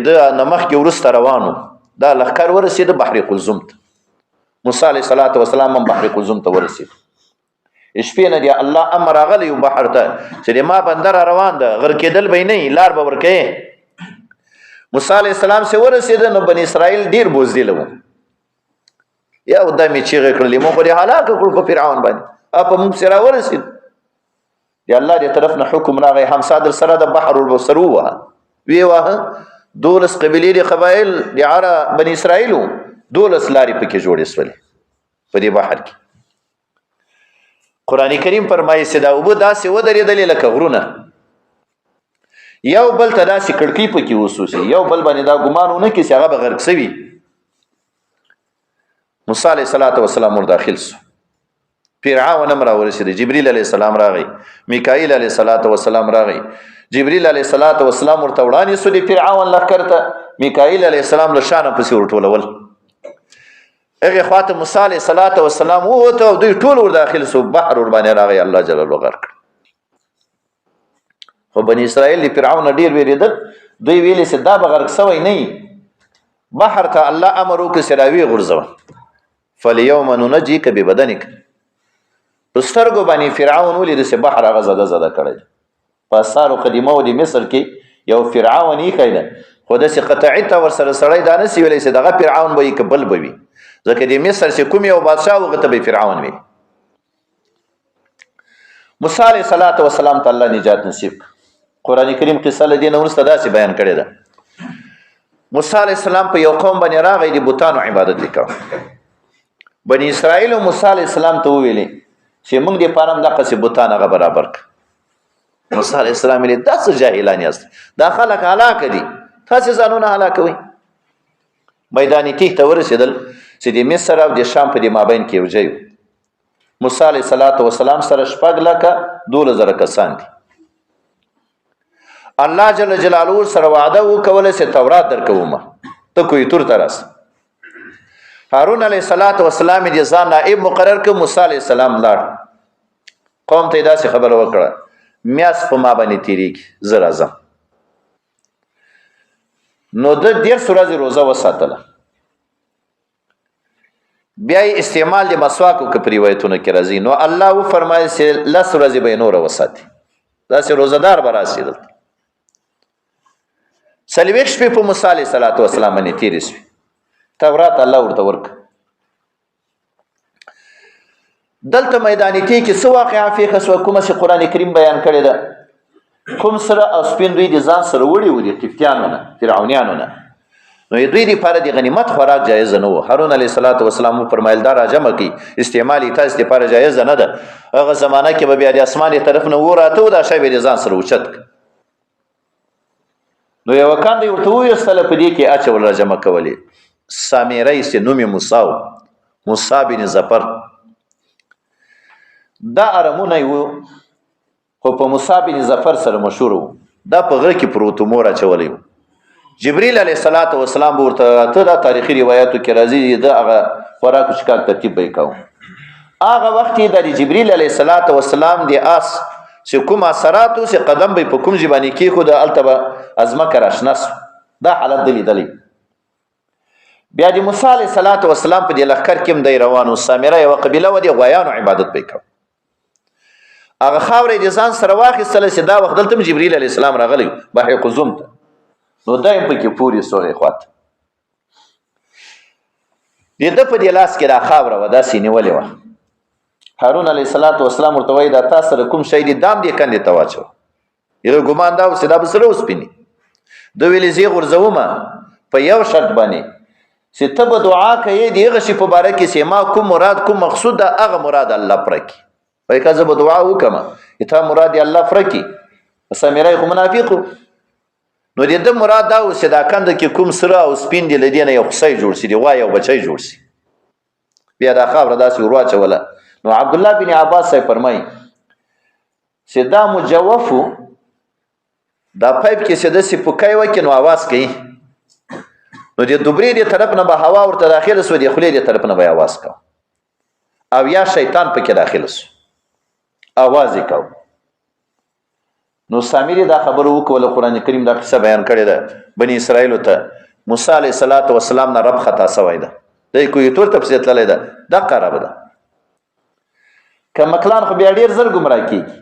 د نمخ کې ورسته روانو دا لخر ورسید بحر قلزم ته موسی علیه السلام هم بحر قلزم ته ورسید شپې نه دی الله امر غلی بحر ته چې ما بندر روان ده غر کېدل به نه لار به ورکه موسی علیه السلام سره ورسید نو بنی اسرائیل ډیر بوزدل وو یا ودامي چیغه کړلې مو خو دې هلاک کړ په فرعون باندې اپ موږ سره ورسید دی الله دې طرف نه حکم راغی هم صادر سره د بحر البصرو وی واه دولس قبیلې د قبایل د عرب بنی اسرائیل دولس لارې پکې جوړې سولې په دې بحر کې قران کریم فرمایي چې دا وبو داسې ودرېدلې لکه غرونه یو بل ته داسې کړکۍ پکې وسوسي یو بل باندې دا ګمانونه کې چې هغه به غرق سوي موسی علیه السلام ور داخل سو فرعون امر ورسید جبرئیل علیه السلام راغی میکائیل علیه السلام راغی جبرئیل علیه السلام ورته وړاندې سو دی فرعون لخر ته میکائیل علیه السلام له شان پسې ورټولول هغه خواته موسی علیه السلام وته دوی ټول ور داخل سو بحر ور باندې راغی الله جل جلاله غرق خو بنی اسرائیل دی فرعون ډیر ویریدل دوی ویلې چې دا به غرق سوی نه بحر ته الله امر وکړ سراوی غرزو فاليوم ننجيك ببدنك پسترګو باندې فرعون ولې د بحر هغه زده کړی په اثارو قدیمه او د مصر کې یو فرعون یې کړی خو د قطعی ته ور سره سړی دا نسی ویلې چې دغه فرعون به کبل بوي ځکه د مصر چې کوم یو بادشاه وغه ته به فرعون وي موسی علیه السلام ته الله نجات نصیب قران کریم قصه لدی نو ورسته داسې بیان کړی ده موسی علیه السلام په یو قوم باندې راغی د بوتانو عبادت وکاو بنی اسرائیل او موسی علیه السلام ته ویلي چې موږ دې پارم د قصې بوتان هغه برابر ک موسی علیه السلام یې تاسو جاهلان یاست دا خلک هلاک دي تاسو ځانونه هلاکوي میدان تیه ته ورسېدل چې د مصر او د شام په د مابین کې یو ځای موسی علیه السلام سره شپږ لکه 2000 کسان دي الله جل جلاله سره وعده وکوله چې تورات درکوم ته کوی تور ترس هارون علیه السلام دې ځان نائب مقرر ک موسی علیه السلام لاړ قوم ته داسې خبر وکړه میاس په ما باندې تیریږي زه راځم نو د 10 ورځې روزه وساتله بیا یې استعمال د مسواکو که په روایتونو کې راځي نو الله وفرمایل چې 10 ورځې به یې نوره وساتي داسې روزهدار به راسي دلته 40 شپې په موسی علیه السلام باندې تېرې شوې تورات الله ورته ورکړ دلته میدانیتي کې څه واقعه پیښه شوه کومه چې قرآن کریم بیان کړې ده کوم سره او سپین دوی د ځان سره وړي وو د قبطیانو نه فرعونیانو نه نو دوی لپاره د غنیمت خوراک جایز نه و هارون علیه السلام وفرمایل دا راجمع کړي استعمال یې تاسو لپاره جایز نه ده هغه زمانه کې به بیا د اسمان طرف نه وراته و دا شی به د ځان سره اوچت نو یو کاندې ورته وویستله په دې کې اچول راجمع کولې سامیری چې نوم یې موسی بن ظفر دا ارمونه وو خو په موسی بن ظفر سره مشهور وو دا په غره کې پروت مور اچولی وو جبريل عليه السلام ورته ته دا تاریخي روایتو کې راځي دا هغه خوراک شکار ترتیب به کاو هغه وخت د جبريل عليه السلام دی آس چې کوم اثراتو چې قدم به په کوم ځبانی کې خو د التبه ازمه کراشنس دا حالت دلی بیا د موسی عليه السلام په د لخر کې دی روانو سامره یو قبيله و دی غویانو عبادت به کاو هغه خاورې د ځان سره واخیستل چې دا وخت دلته جبريل عليه السلام راغلی بحر قزوم ته نو دایم پکې پوری سوې خوات دې په دې لاس کې را خاوره و دا سینې ولې و هارون علیه السلام ورته وایي دا تاسو سره کوم شی دي دام دې کندې ته واچو یو ګمان دا وسه دا بسره وسپینی د ویلې زی غرزوم په یو شرط باندې چې ته به دعا کوي دغه شی په باره کې چې ما کوم مراد کوم مقصود دا هغه مراد الله پرکی وای که زه به دعا وکم ته مراد الله پرکی سمیرای خو منافقو نو دې د مراد دا و چې دا کنده کې کوم سره او سپین دی لدینه یو خصای جوړ شي دی وای او بچی جوړ شي بیا دا خبره داسې ورواچوله نو عبد الله بن عباس صاحب فرمای چې دا مجوفو دا پایپ کې چې د سپکای وکي نو आवाज کوي نو د دوبرې دی طرف نه به هوا ورته داخله سو دی خولې دی طرف نه به आवाज کو او یا شیطان پکې داخله سو आवाज وکاو نو سامری دا خبرو وکول قرآن کریم دا قصه بیان کړی ده بنی اسرائیل ته موسی علیه السلام نه رب خطا سوی ده دای کوی تور تفسیر تللی ده دا قرابه ده کمکلان خو بیا ډیر زر گمراه کیږي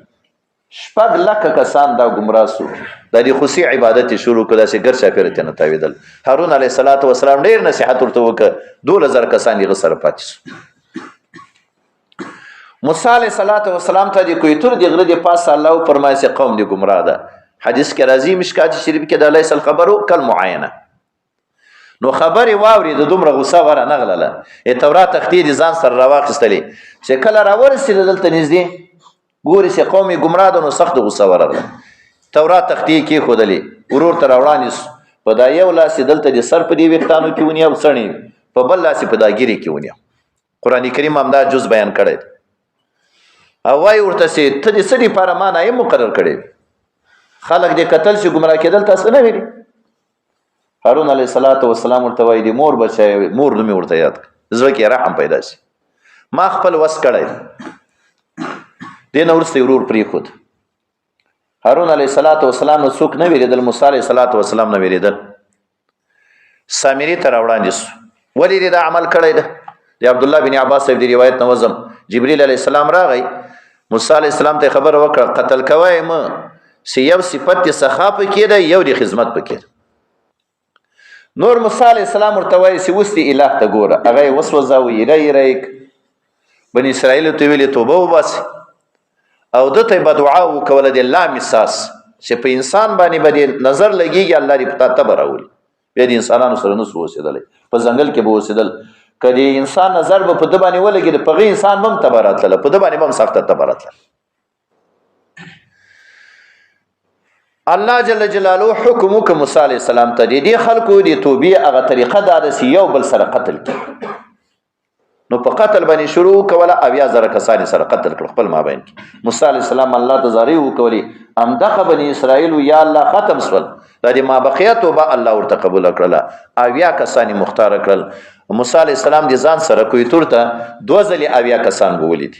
شپږ لکه کسان دا گمراه سو د دې خصوصي عبادت شروع کړه چې ګر شافرته نه تاویدل هارون علیه السلام ډیر نصیحت ورته وکړه 2000 کسان یې غسر پاتې سو موسی علیہ السلام ته د کوی تر د غره د پاسه الله فرمایي چې قوم دی گمراه ده حدیث کې راځي مشکات شریف کې د لیس الخبر کل معاینه نو خبري واوري د دومره غوسه ور نه غلله تورات تختید ځان سره راوخستلې چې کله راورسېد دلته نږدې ګوري چې قوم گمراه ده نو سخت غوسه ورغله تورات تختید کې خودلې ورور تر وړاندې په دا یو لاس دلته د سر په دی وختانو کې ونیو څڼې په بل لاس په دا ګيري کې ونیو قران کریم هم دا جز بیان کړی او وای ورته سي ته دې سړي لپاره معنا یې مقرر کړي خلق دې قتل شي گمراه کېدل تاسو نه ویلي هارون علیه السلام ورته وای دي مور بچي مور نومي ورته یاد زړه کې رحم پیدا شي ما خپل وس کړی دین ورسته ورور پری خود هارون علیه السلام نو څوک نه ویریدل موسی علیه السلام نه ویریدل سامری تر وړاندې ولې دې عمل کړی ده د عبد الله بن عباس صاحب دی روایت نوزم جبريل علیه السلام راغی موسی علیه السلام ته خبر وکړه قتل کوي ما سی یو صفت سخا پکې ده یو د خدمت پکې نور موسی علیه السلام ورته وایي چې وستي الہ ته ګوره هغه وسوځه وی ریک بنی اسرائیل ته ویلې توبه وباس او دته بدعا وکول د الله مساس چې په انسان باندې باندې نظر لګيږي الله دې پتا ته براولي به د انسانانو سره نو وسیدل په ځنګل کې به وسیدل کدی انسان نظر به په د باندې ولګي په غي انسان بم تبرات له په د باندې بم سخت تبرات له الله جل جلاله حکم وک موسی علیہ السلام ته دي خلکو دي توبې هغه طریقه دا د یو بل سره قتل کی نو په قتل باندې شروع کوله اویا زره کسان سره قتل کړ خپل مابین موسی علیہ السلام الله تزاری وکولي امدغه بنی اسرائیل یا الله ختم سول د دې ما بقیه توبه الله ورته قبول کړله اویا کسان مختار کړل موسی علیہ السلام د ځان سره کوی تورته 2000 اویا کسان بولید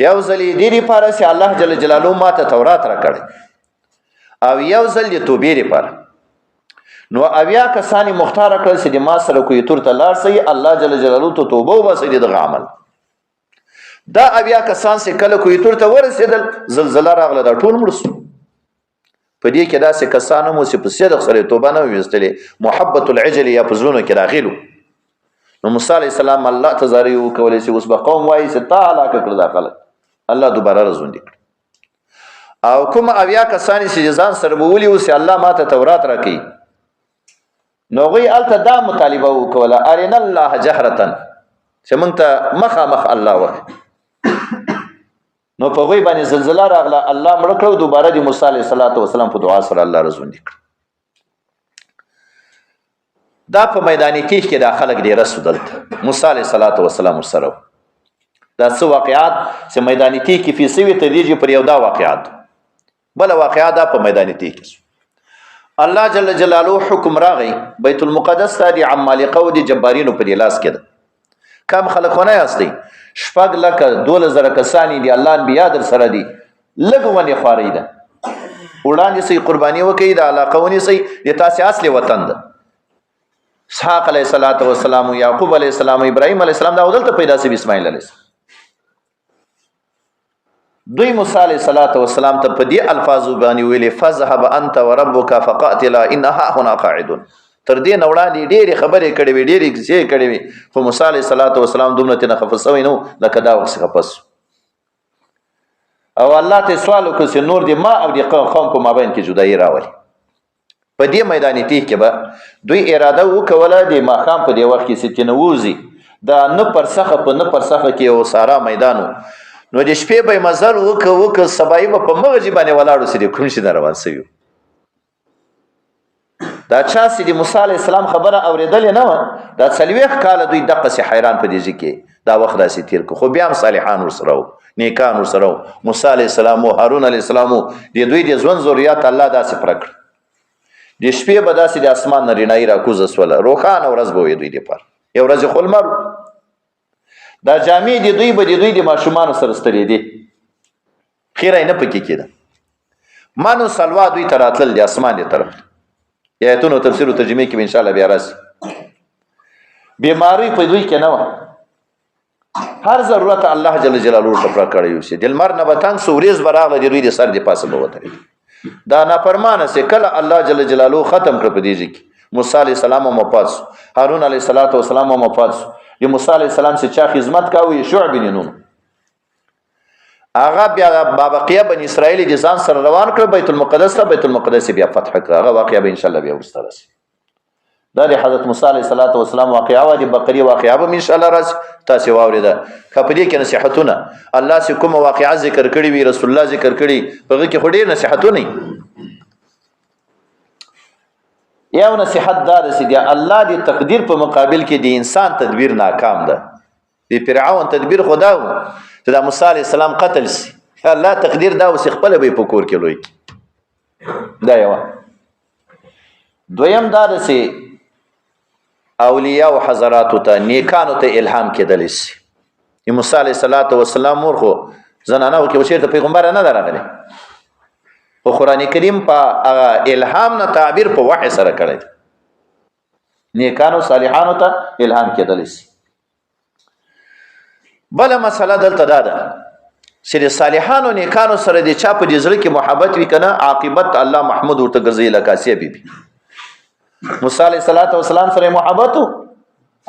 یو ځلې د دې لپاره چې الله جل جلاله ماته تورات را کړی او یو ځل د توبې لپاره نو اویا کسانی مختار کړل چې د ما سره کویتور ته لاړ سي الله جل جلاله ته توبه وباسي دغه عمل. دا اویا کسان چې کله کویتور ته ورسېدل زلزله راغله دا ټول مړ شو. په دې کې داسې کسان هم چې په صدق سره توبه نه ویستلې محبت العجل یا په زړونو کې راغلو. نو موسی علیه السلام الله ته زارۍ وکولې چې اوس به قوم وایي چې تا هلاکه کړل دا خلک. الله دوباره رزوندي کړ. او کوم اویا کسان چې ځان سره به ولي اوس الله ماته تورات راکوي نو هغوی هلته دا مطالبه وکوله ارنا الله جهرة چې موږ ته مخامخ الله وکړي. نو په هغوی باندې زلزله راغله الله مړه کړه دوباره د موسی علیه السلام په دعا سره الله رزوندي کړ. دا په میدان تیح کې دا خلک ډېره سو دلته موسی علیه السلام ورسره دا څه واقعات چې میدان تیح کې فی سوي تدریجي پر یو دا واقعات بله واقعات دا په میدان تیح کې الله جل جلاله حکم راغی بیت المقدس ته د عمالقه او د جبارینو په لاس کې ده. کم خلکونه یاستئ 6,00,000 کسانی دي الله انبیا در سره دي لږ ونې خوارۍ ده وړاندې سئ قرباني وکړئ د علاقه ونیسئ د تاسې اصل وطن ده. اسحاق علیه السلام یعقوب علیه السلام ابراهیم علیه السلام دا دلته پیدا شوي اسماعیل علیه السلام. دوی موسی علیه السلام ته په دې الفاظو باندې ویلې فذهب انت وربک فقاتلا ان هاهنا قاعدون. تر دې نه وړاندې ډېرې خبرې کړې وې ډېرې کیسې کړې وې خو موسی علیه السلام دومره ترې نه خفه شوی نه و لکه دا وخت خفه شو. او الله ته سوال وکړ چې نور دې ما او د قوم په مابین کې جدایي راولي. په دې میدان تیح کې به دوی اراده وکوله د ماښام په دې وخت کې چې ترې نه ووځي دا نه پرسخه په نه پرسخه کې یو سارا میدان و نو د شپې به یې مزل وکړ سبایي به په مغجې باندې ولاړو چې د کوم شي نه روان شوي دا چا چې د موسی علیه السلام خبره اورېدلې نه وه دا 40 کاله دوی دقسې حیران په دې ځای کې دا وخت داسې تېر کړو. خو بیا هم صالحان ورسره وو نیکان ورسره وو موسی علیه السلام و هارون علیه السلام و د دوی د ژوند ضروریات الله داسې پوره کړ. د شپې به داسې د اسمان نه رڼایي راکوزه سوله روښانه ورځ به وي دوی دپاره یو ورځ خو لمر دا جامې د دوی به د دوی د ماشومانو سره سترېدې خیره یې نه پکې کېده. منو سلوا دوی ته راتلل د اسمان دې طرف د ایتونو تفسیر او ترجمې کې به انشاءالله بیا راسي. بیماری په دوی کې نه وه هر ضرورت الله جل جلاله ورته پوره کړی و چې د لمر نه به تنګ سو ورېځ به راغله د دوی د سر د پاسه به ودرېد. دا نافرمانه چې کله الله جل جلاله ختم کړ په دې ځای کې موسی علیه السلام هم وفات سو هارون علیه السلام هم وفات سو د موسی علیه السلام چې چا خدمت کاوه یې شعب بن نون هغه بیا بابقیه بن اسرائیل د ځان سره روان کړ بیت المقدس ته بیت المقدس بیا فتح کړ. هغه واقعه به انشاءالله بیا وروسته راسي. دا د حضرت موسی علیه السلام واقعه وه د بقرې واقعه به انشاءالله راسي تاسې واورېده. که په دې کې نصیحتونه الله چې کومه واقعه ذکر کړي وي رسول الله ذکر کړي په هغې کې خو ډېر نصیحتونه یو نصیحت دا ده چې د الله د تقدیر په مقابل کې د انسان تدبیر ناکام ده. د فرعون تدبیر خو دا و چې دا موسی علیه السلام قتل سي الله تقدیر دا و چې خپله به یې په کور کې لوی کړي. دا یوه. دویم دا ده چې اولیاء او حضراتو ته نیکانو ته الهام کېدلی شي. د موسی علیه السلام مور خو زنانه و کې چېرته پیغمبره نه ده راغلی خو قرآن کریم په الهام نه تعبیر په وحی سره کړی دی. نیکانو صالحانو ته الهام کېدلی شي. بله مسله دلته دا ده چې د صالحانو نیکانو سره د چا په دې زړه کې محبت وي که نه عاقبت الله محمود ورته ګرځوي لکه آسیه بیبي. موسی علیه السلام سره محبت و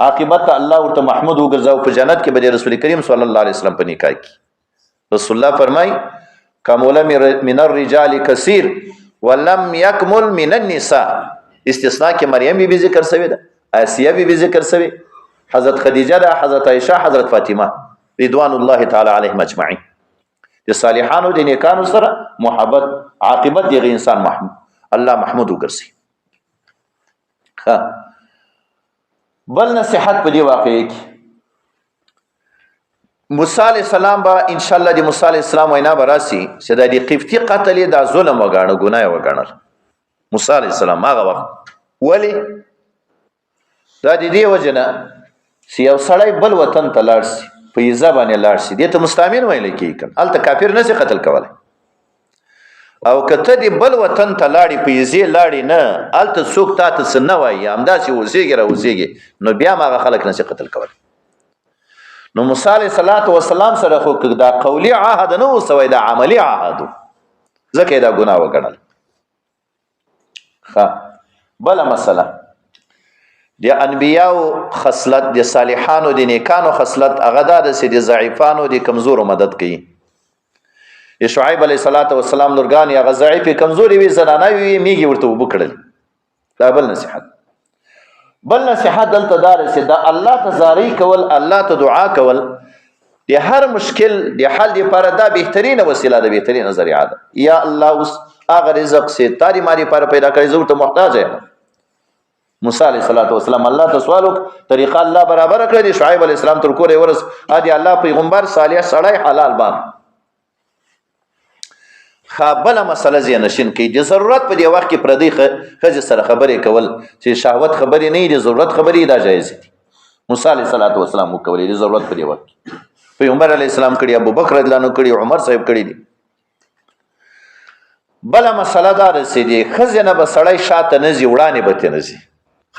عاقبت الله ورته محمود وګرځاو په جنت کې به د رسول کریم صلی الله علیه وسلم په نکاح کې رسول الله فرمای کمل من الرجال کثیر ولم یکمل من النساء. استثناء کې مریم بیبي ذکر شوی ده آسیه بیبي ذکر شوی حضرت خدیجه ده حضرت عایشه حضرت فاطمه رضوان الله تعالی علیهم اجمعین. د صالحانو د نیکانو سره محبت عاقبت دغه انسان محمود الله محمود وګرځي. بل نصیحت په دې واقعې کې موسی علیه السلام به انشاءالله د موسی علیه السلام وینا به راسي چې دا د قبطي قتل یې دا ظلم وګاڼه ګناه یې وګڼل موسی علیه السلام هغه وخت. ولې دا د دې وجه نه چې یو سړی بل وطن ته لاړ شي په ایزه باندې لاړ شي دې ته مستعمر ویلی کېږي هلته کافر نه شي قتل کولی او کته دی بل وطن ته لاړې پیسې لاړې نه هلته څوک تا ته څه نه وایي همداسې اوسېږي راوسېږي نو بیا هم هغه خلک نشي قتل کولی نو موسی علیه صلات وسلام سره خو دا قولي عهد نه و سوی دا عملي عهد ځکه یې دا ګناه وګڼل بله مسله د انبیاو خصلت د صالحانو د نیکانو خصلت هغه دا ده چې د ضعیفانو د کمزورو مدد کوي د شعیب علیه صلات وسلام لورګانې هغه ضعیفې کمزورې وي زنانه وي میږي ورته اوبه کړل دا بل نصیحت دلته دا ده چې د الله ته زارۍ کول الله ته دعا کول د هر مشکل د حل لپاره دا بهترینه وسیله ده بهترینه ذریعه ده یا الله اوس هغه رزق چې تا د ما لپاره پیدا کړی زه ورته محتاج یم موسی علیه الصلاۃ والسلام الله ته سوال وکړ طریقه الله برابر کړی د شعیب علیه السلام تر کوره ورس ادي الله پیغمبر صالح سړی حلال بان بله مسله زینشین کوي د ضرورت په دې وخت کې پردی ښځې سره خبرې کول چې شهوت خبرې نه د ضرورت خبرې دا جایز دي موسی علیه الصلاۃ والسلام وکولې د ضرورت په دې وخت کې پیغمبر علیه السلام کړي ابوبکر رضی الله عنه کړي عمر صاحب کړي دي بله مسله دا ده چې د ښځې نه به سړی شاته نه ځي وړاندې به ترې نه ځي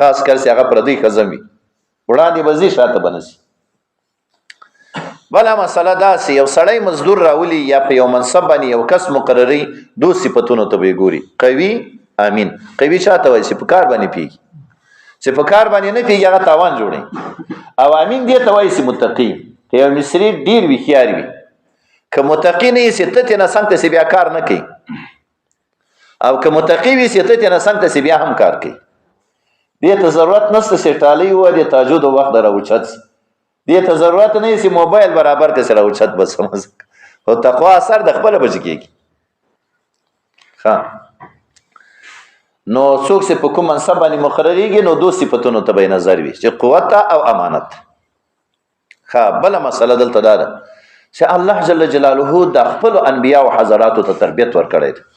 خاص کر چې هغه پردی ښځه وي وړاندې به ځي شاته به نه ځي بله مسله دا چې یو سړی مزدور راولي یا په یو منصب باندې یو کس مقرري دو صفتونو ته به ګوري قوي امین قوي چاته وایي چې په کار باندې پیږي چې په کار باندې نه پیږي هغه تاوان جوړي او امین دې ته وایي چې متقي که یو مصري ډېر هوښیار وي که متقي نه وي چې ته ترې نه څنګ ته چې بیا کار نه کوي او که متقي وي چې ته ترې نه څنګ ته چې بیا هم کار کوي دې ته ضرورت نشته چې ټالۍ ووهي د تهجد وخت د راوچت شي دې ته ضرورت نه چې موبایل برابر که سره اوچت بس سمز او تقوا اثر د خپله بچ کېږي نو څوک چې په کوم منصب باندې مقرریږي نو دو صفتونو ته به نظر وي چې قوت او امانت بله مسله دلته دا ده چې الله جل جلاله د خپلو انبیاو حضراتو ته تربیت ورکړی دی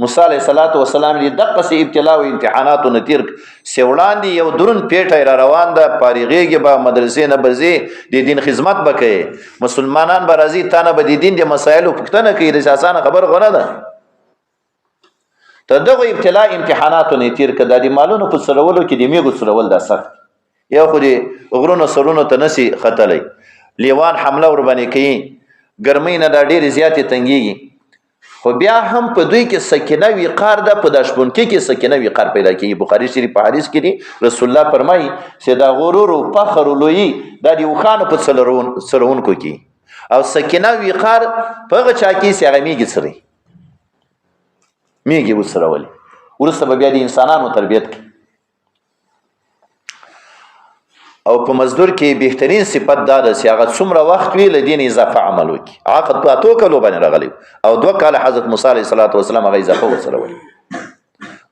موسی علیه صلات وسلام دې دقسې ابتلا او امتحاناتو نه تیر چې وړاندې یو درون پیټی را روان ده فارغېږي به مدرسې نه به ځې د دین خدمت به کوې مسلمانان به راځي تا نه به د دین د مسایلو پوښتنه کوي داسې اسانه خبره خو نه ده تر دغو ابتلا امتحاناتو نه تیر که دا د مالونو په څرولو کې د میږو څرول دا سخت یو خو د غرونو سرونو ته نسي ختلی لیوان حمله ورباندې کوي ګرمۍ نه دا ډېرې زیاتې تنګېږي خو بیا هم په دوی کې سکینه وقار ده په دا شپونکي کې سکینه وقار پیدا کېږي بخاري شریف په حدیث کې دي رسول الله فرمایي چې دا غرور او فخر او لویي دا د اوښانو په څرونکو کې او سکینه وقار په هغه چا کې چې هغه میږي څري میږي وڅرولي وروسته به بیا د انسانانو تربیت کوي او په مزدور کې بهترین صفت دا ده چې هغه څومره وخت وي له دین اضافه عمل وکړي عقد په اتو کلو باندې راغلی او 2 کاله حضرت موسی علیه الصلاۃ والسلام هغه اضافه ورسره وکړي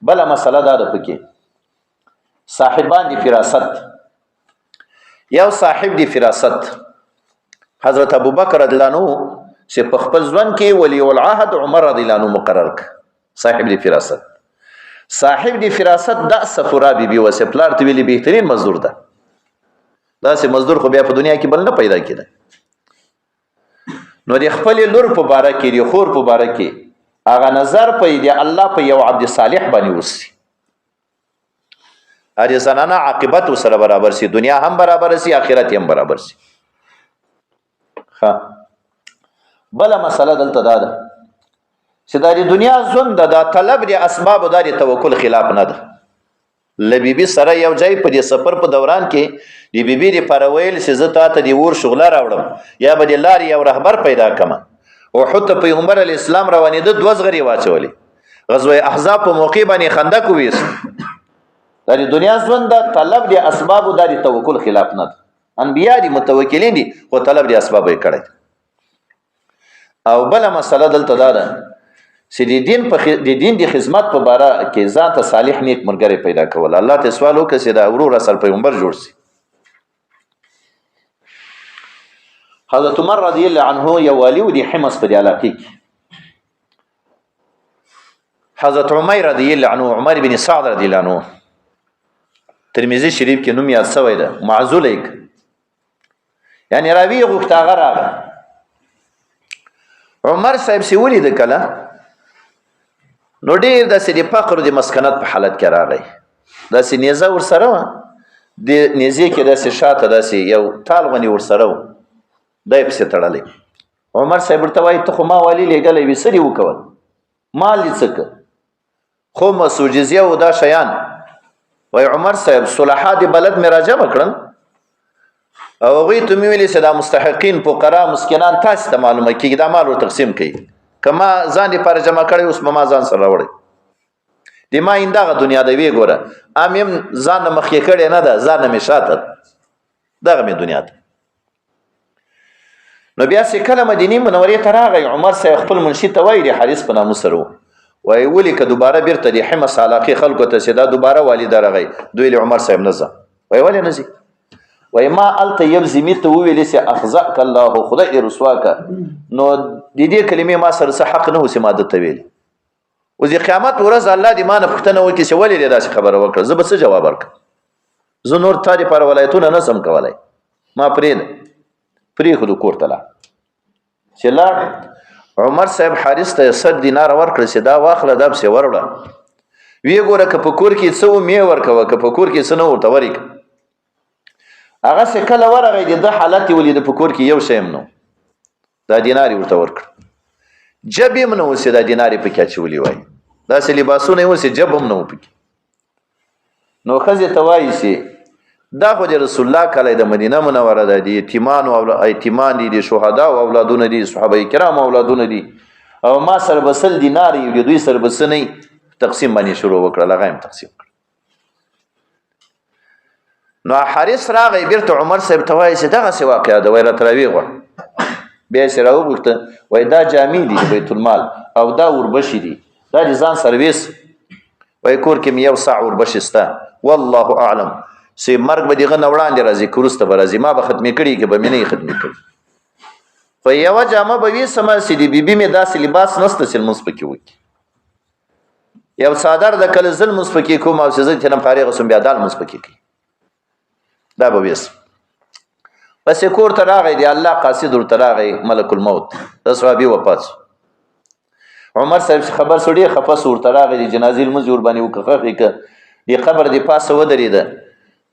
بله مسله دا ده پکې صاحبان د فراست یو صاحب د فراست حضرت ابوبکر رضی الله عنه چې په خپل ځوان کې ولی العهد عمر رضی الله عنه مقرر ک صاحب د فراست دا صفورا بیبي وسه پلار ته ویلي بهترین مزدور ده داسې مزدور خو بیا په دنیا کې بل نه پیدا کېده نو د خپلې لور په باره کې د خور په باره کې هغه نظر په د الله په یو عبد صالح باندې وسي هرې زنانه عاقبت ورسره برابر سي دنیا هم برابر سي آخرت هم برابر سي بله مسله دلته دا ده چې دا د دنیا ژوند ده دا طلب د اسبابو دا د توکل خلاف نه ده له بیبي سره یو ځای په دې سفر په دوران کې د بیبي دپاره ویل چې زه تا ته د اور شغله راوړم یا به د لارې یو رهبر پیدا کړم احد ته پیغمبر علیه السلام روانېده 2 زغرې واچولې غزوه احزاب په موقع باندې خندق وویست دا د دنیا ژوند د طلب د اسبابو دا د توکل خلاف نه ده انبیا دي متوکلین دي خو طلب د اسبابو یې کړی او بله مسله دلته دا ده چې د دین د خدمت په باره کې ځان ته صالح نیک ملګری پیدا کول الله ته سوال وکړه چې دا ورور اصل پیغمبر جوړ شي حضرت عمر رضی الله عنه یو والی و د حمص په دې علاقې کې حضرت عمر رضی الله عنه عمر بن سعد رضی الله عنه ترمذی شریف کې نوم یاد شوی ده معزول یک یعنی راوی غوښته هغه راغی عمر صاحب سی ولید کله نو ډېر داسې د فقر د مسکنت په حالت کې راغی داسې نیزه ورسره وه د نیزې کې داسې شاته داسې یو تال غونې ورسره و دی پسې تړلی عمر صاحب ورته وایي ته خو ما والي لېږلی وي څه دې وکول مال دې څه که خمس و جزیه و دا شیان وایي عمر صاحب صلحا د بلد مې راجمع کړل او هغوی ته مې ویلې چې دا مستحقین فقرا مسکینان تاسې ته معلومه کېږي دا مال ور تقسیم کوي که ما ځان دپاره جمع کړی اوس به ما ځان سره راوړی د ما همدغه دنیادوي ګوره ام یم ځان نه مخکې کړې نه ده ځان نه مې شاته دغه مې دنیا ده نو بیا چې کله مدینې منورې ته راغی عمر صاحب خپل منشي ته وایي د حارث په نامه سره و وایي ولې که دوباره بیرته د حمص علاقې خلکو ته چې دا دوباره والي ته راغی دوی له عمر صاحب نه ځه وایي ولې نه ځي وایي ما هلته یو ذمي ته وویلې چې اخزأک الله خدای دې رسوا که نو د دې کلمې ما سره څه حق نه و چې ما ده ته ویلې اوس د قیامت ورځ الله دې ما نه پوښتنه وکړي چې ولې دې داسې خبره وکړه زه به څه جواب ورکړم زه نور تا دپاره ولایتونه نه شم کولی ما پرېږده پرېښودو کور ته لاړ چې لاړ عمر صاحب حارث ته 100 دینار ورکړه چې دا واخله دا پسې وروړه ویې ګوره که په کور کې څه و مې ورکوه که په کور کې څه نه ورته ورکړه هغه چې کله ورغی د ده حالت یې ولید په کور کې یو شی هم نه دا دینار یې ورته ورکړه جب هم نه و چې دا دینار یې پکې اچولي وایي داسې لباسونه یې و چې جب هم نه و پکې نو ښځې ته وایي چې دا خو د رسول الله کلی د مدینه منوره ده د یتیمان دي د شهداو اولادونه دي صحابه کرامو اولادونه دي او ما سره به 100 دینار یو د دوی سره به څه نه تقسیم باندې شروع وکړل هغه هم تقسیم کړ نو حارث راغی بیرته عمر صاحب ته وایي چې دغسې واقعه ده وایي راته راویې غواړه بیا یې راوغوښته وایي دا جامې دي د بیت المال او دا وربشې دي دا د ځان سرویس وایي کور کې مې یو ساع وربشې شته والله اعلم چې مرګ به دغه نه وړاندې راځي که وروسته به راځي ما به ختمې کړي که به مې نه یې ختمې کړي خو یوه جامه به ویسمه چې د بیبي مې داسې لباس نشته چې لمونځ پکې وکړي یو څادر د کله زه لمونځ پکې کوم او چې زه ترې نه فارغه شم بیا دا لمونځ پکې کوي دا به ویسم پس کور ته راغی د الله قاصد ورته راغی ملک الموت د صحابي وفات عمر صاحب خبر سو ډېر خفه سو ورته راغی د جنازې لمونځ یې ورباندې وکړه که د قبر د پاسه ودرېده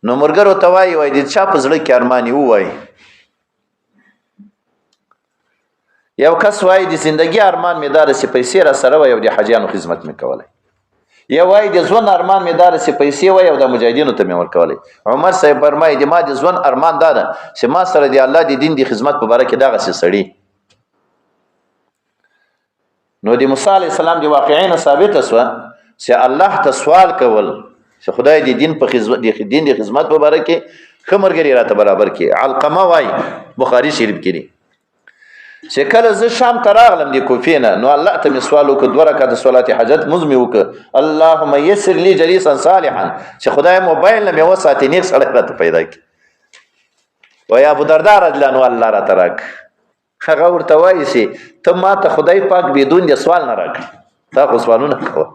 نو ملګرو ته وایي وایي د چا په زړه کې ارمان یې ووایي یو کس وایي د زندګي ارمان مې دا ده چې پیسې را سره وای او د حاجیانو خدمت مې کولی یو وایي د ژوند ارمان مې دا ده چې پیسې وای او د مجاهدینو ته مې ورکولی عمر صاحب فرمایي د ما د ژوند ارمان دا ده چې ما سره د الله د دین د خدمت په باره کې دغسې سړي نو د موسی علیه السلام د واقعې نه ثابته شوه چې الله ته سوال کول چې خدای د دین په دین د خدمت په باره کې ښه ملګري راته برابر کړي علقمه وایي بخاري شریف کې دي چې کله زه شام ته راغلم د کوفې نه نو الله ته مې سوال وکړ 2 رکعته صلات حاجت لمونځ مې وکړ اللهم یسر لي جلیسا صالحا چې خدای موبایل نه مې وساتي نیک سړی راته پیدا کړي وایي ابودرداء رضی الله عنه الله راته راکړه هغه ورته وایي چې ته ما ته خدای پاک بدون د سوال نه راکړه تا خو سوالونه کوه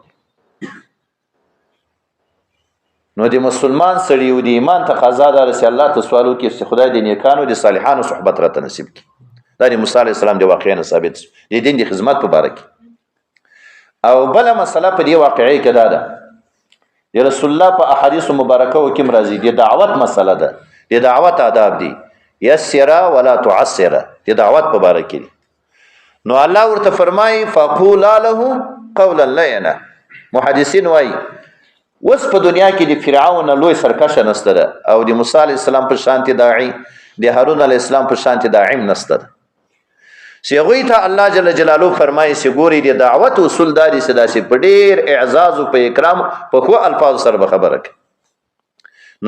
نو د مسلمان سړي او د ایمان تقاضا ده چې الله ته سوال وکړي چې خدای د نیکانو د صالحانو صحبت راته نصیب کړي دا د موسی علیه السلام د واقعې نه ثابت د دین د خدمت په باره کې او بله مسله په دې واقعې کې دا ده د رسول الله په احادیثو مبارکو کې هم راځي د دعوت مسله ده د دعوت آداب دي یسره ولا تعسره د دعوت په باره کې نو الله ورته فرمایي فقولا له قولا لینا محدثین وایي اوس په دنیا کې د فرعون لوی سرکشه نسته ده او د موسی علیه السلام په شانتي داعي د هارون علیه السلام په شانتي داعیم نسته ده چې هغوی ته الله جل جلاله فرمایي چې ګوري د دعوت اصول دا دي چې داسې په ډېر اعزاز او په اکرام په ښو الفاظو سره به خبره کوي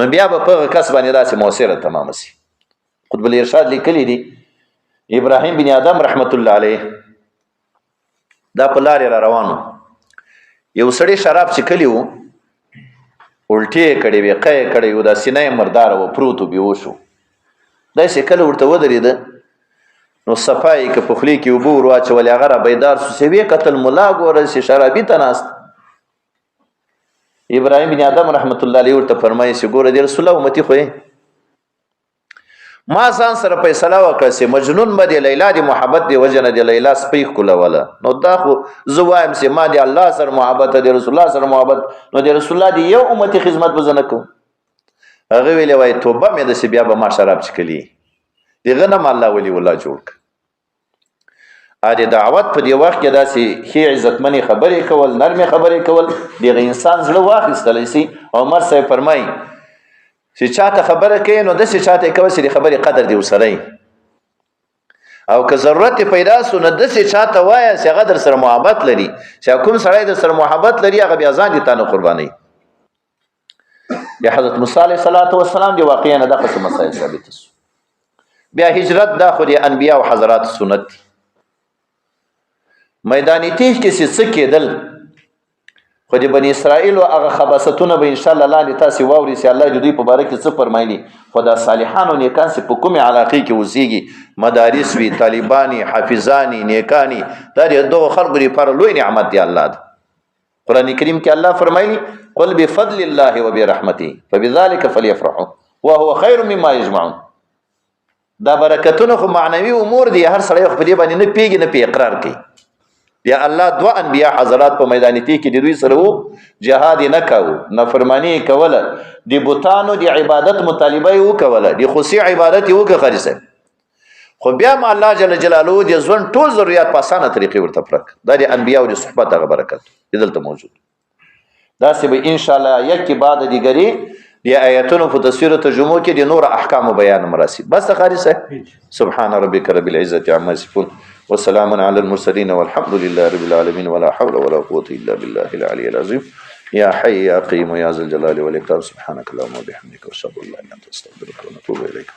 نو بیا به په هغه کس باندې داسې مؤثره تمامه سي قطب الارشاد لیکلی دي ابراهیم بن آدم رحمت الله علیه دا په لارې را روانو یو سړی شراب څښلی و الټې کړې وې قی کړی و دا سینه یې مرداره و پروت و بیهوش و داسې کله ورته ودرېده نو صفایي که په خولې کې اوبه ور واچولې هغه را بیدار سو چې ویې کتل ملا ګوره چې شرابي ته ناست ابراهیم بن آدم رحمت الله علیه ورته فرمایي چې ګوره د رسول الله امتي خو ما ځان سره فیصله وکړه چې مجنون به د لیلا د محبت د وجه نه د لیلا سپی ښکلوله نو دا خو زه وایم چې ما د الله سره محبت د رسول الله سره محبت نو د رسول الله د یو امتي خدمت به زه نه کوم هغه ویلې وایي توبه مې داسې بیا به ما شراب څښلي دغه نه م الله ولي الله جوړ کړ د دعوت په دې وخت کې داسې ښې عزتمنې خبرې کول نرمې خبرې کول دغه انسان زړه واخیستلی سي عمر صاحب فرمایي چې چاته خبره کوي نو داسې چاته یې کوه چې د خبرې قدر دې ورسره او که ضرورت پیدا سو نو داسې چاته وایه چې هغه در سره محبت لري چې کوم سړی در سره محبت لري هغه بیا ځان دې تا نه قربانوي د حضرت موسی علیه السلام د واقعه نه دغسې مسایل ثابته سو بیا هجرت دا خو د انبیا او حضرات سنت دي میدان تیح کې څه کېدل خو د بني اسرائیلو هغه خباستونه به انشاءالله لاندې تاسې واورئ چې الله د دوی په باره کې څه فرمایلي خو دا صالحان او نیکان چې په کومې علاقې کې اوسېږي مدارس وي طالباني حافظاني نیکاني دا د دغو خلکو لپاره لوی نعمت دی الله ده قرآن کریم کې الله فرمایلي قل بفضل الله وبرحمته فبذلك فليفرحوا وهو خير مما يجمعون دا برکتونه خو معنوي امور دي هر سړی خو په دې باندې نه پیږي نه پې اقرار کوي بیا الله دوه انبیا حضرات په میدان تیح کې د دوی سره وو جهاد یې نه کوو نافرماني یې کوله د بوتانو د عبادت مطالبه یې وکوله د خصوصي عبادت یې وکړه خالي صاحب خو بیا هم الله جل جلاله د ژوند ټول ضرورت په اسانه طریقې ورته پوره کړ دا د انبیاو د صحبت هغه برکت دی دلته موجود داسې به انشاءالله یکې بعد دیګرې د آیتونو په تفسیر او ترجمو کې د نور احکام بیان مراسي بس خالي صاحب سبحان ربك رب العزة عما يصفون وسلام على المرسلين والحمد لله رب العالمين ولا حول ولا قوة إلا بالله العلي العظيم يا حي يا قيوم يا ذا الجلال والإكرام سبحانك اللهم وبحمدك وأشهد أن لا إله إلا أنت أستغفرك ونتوب إليك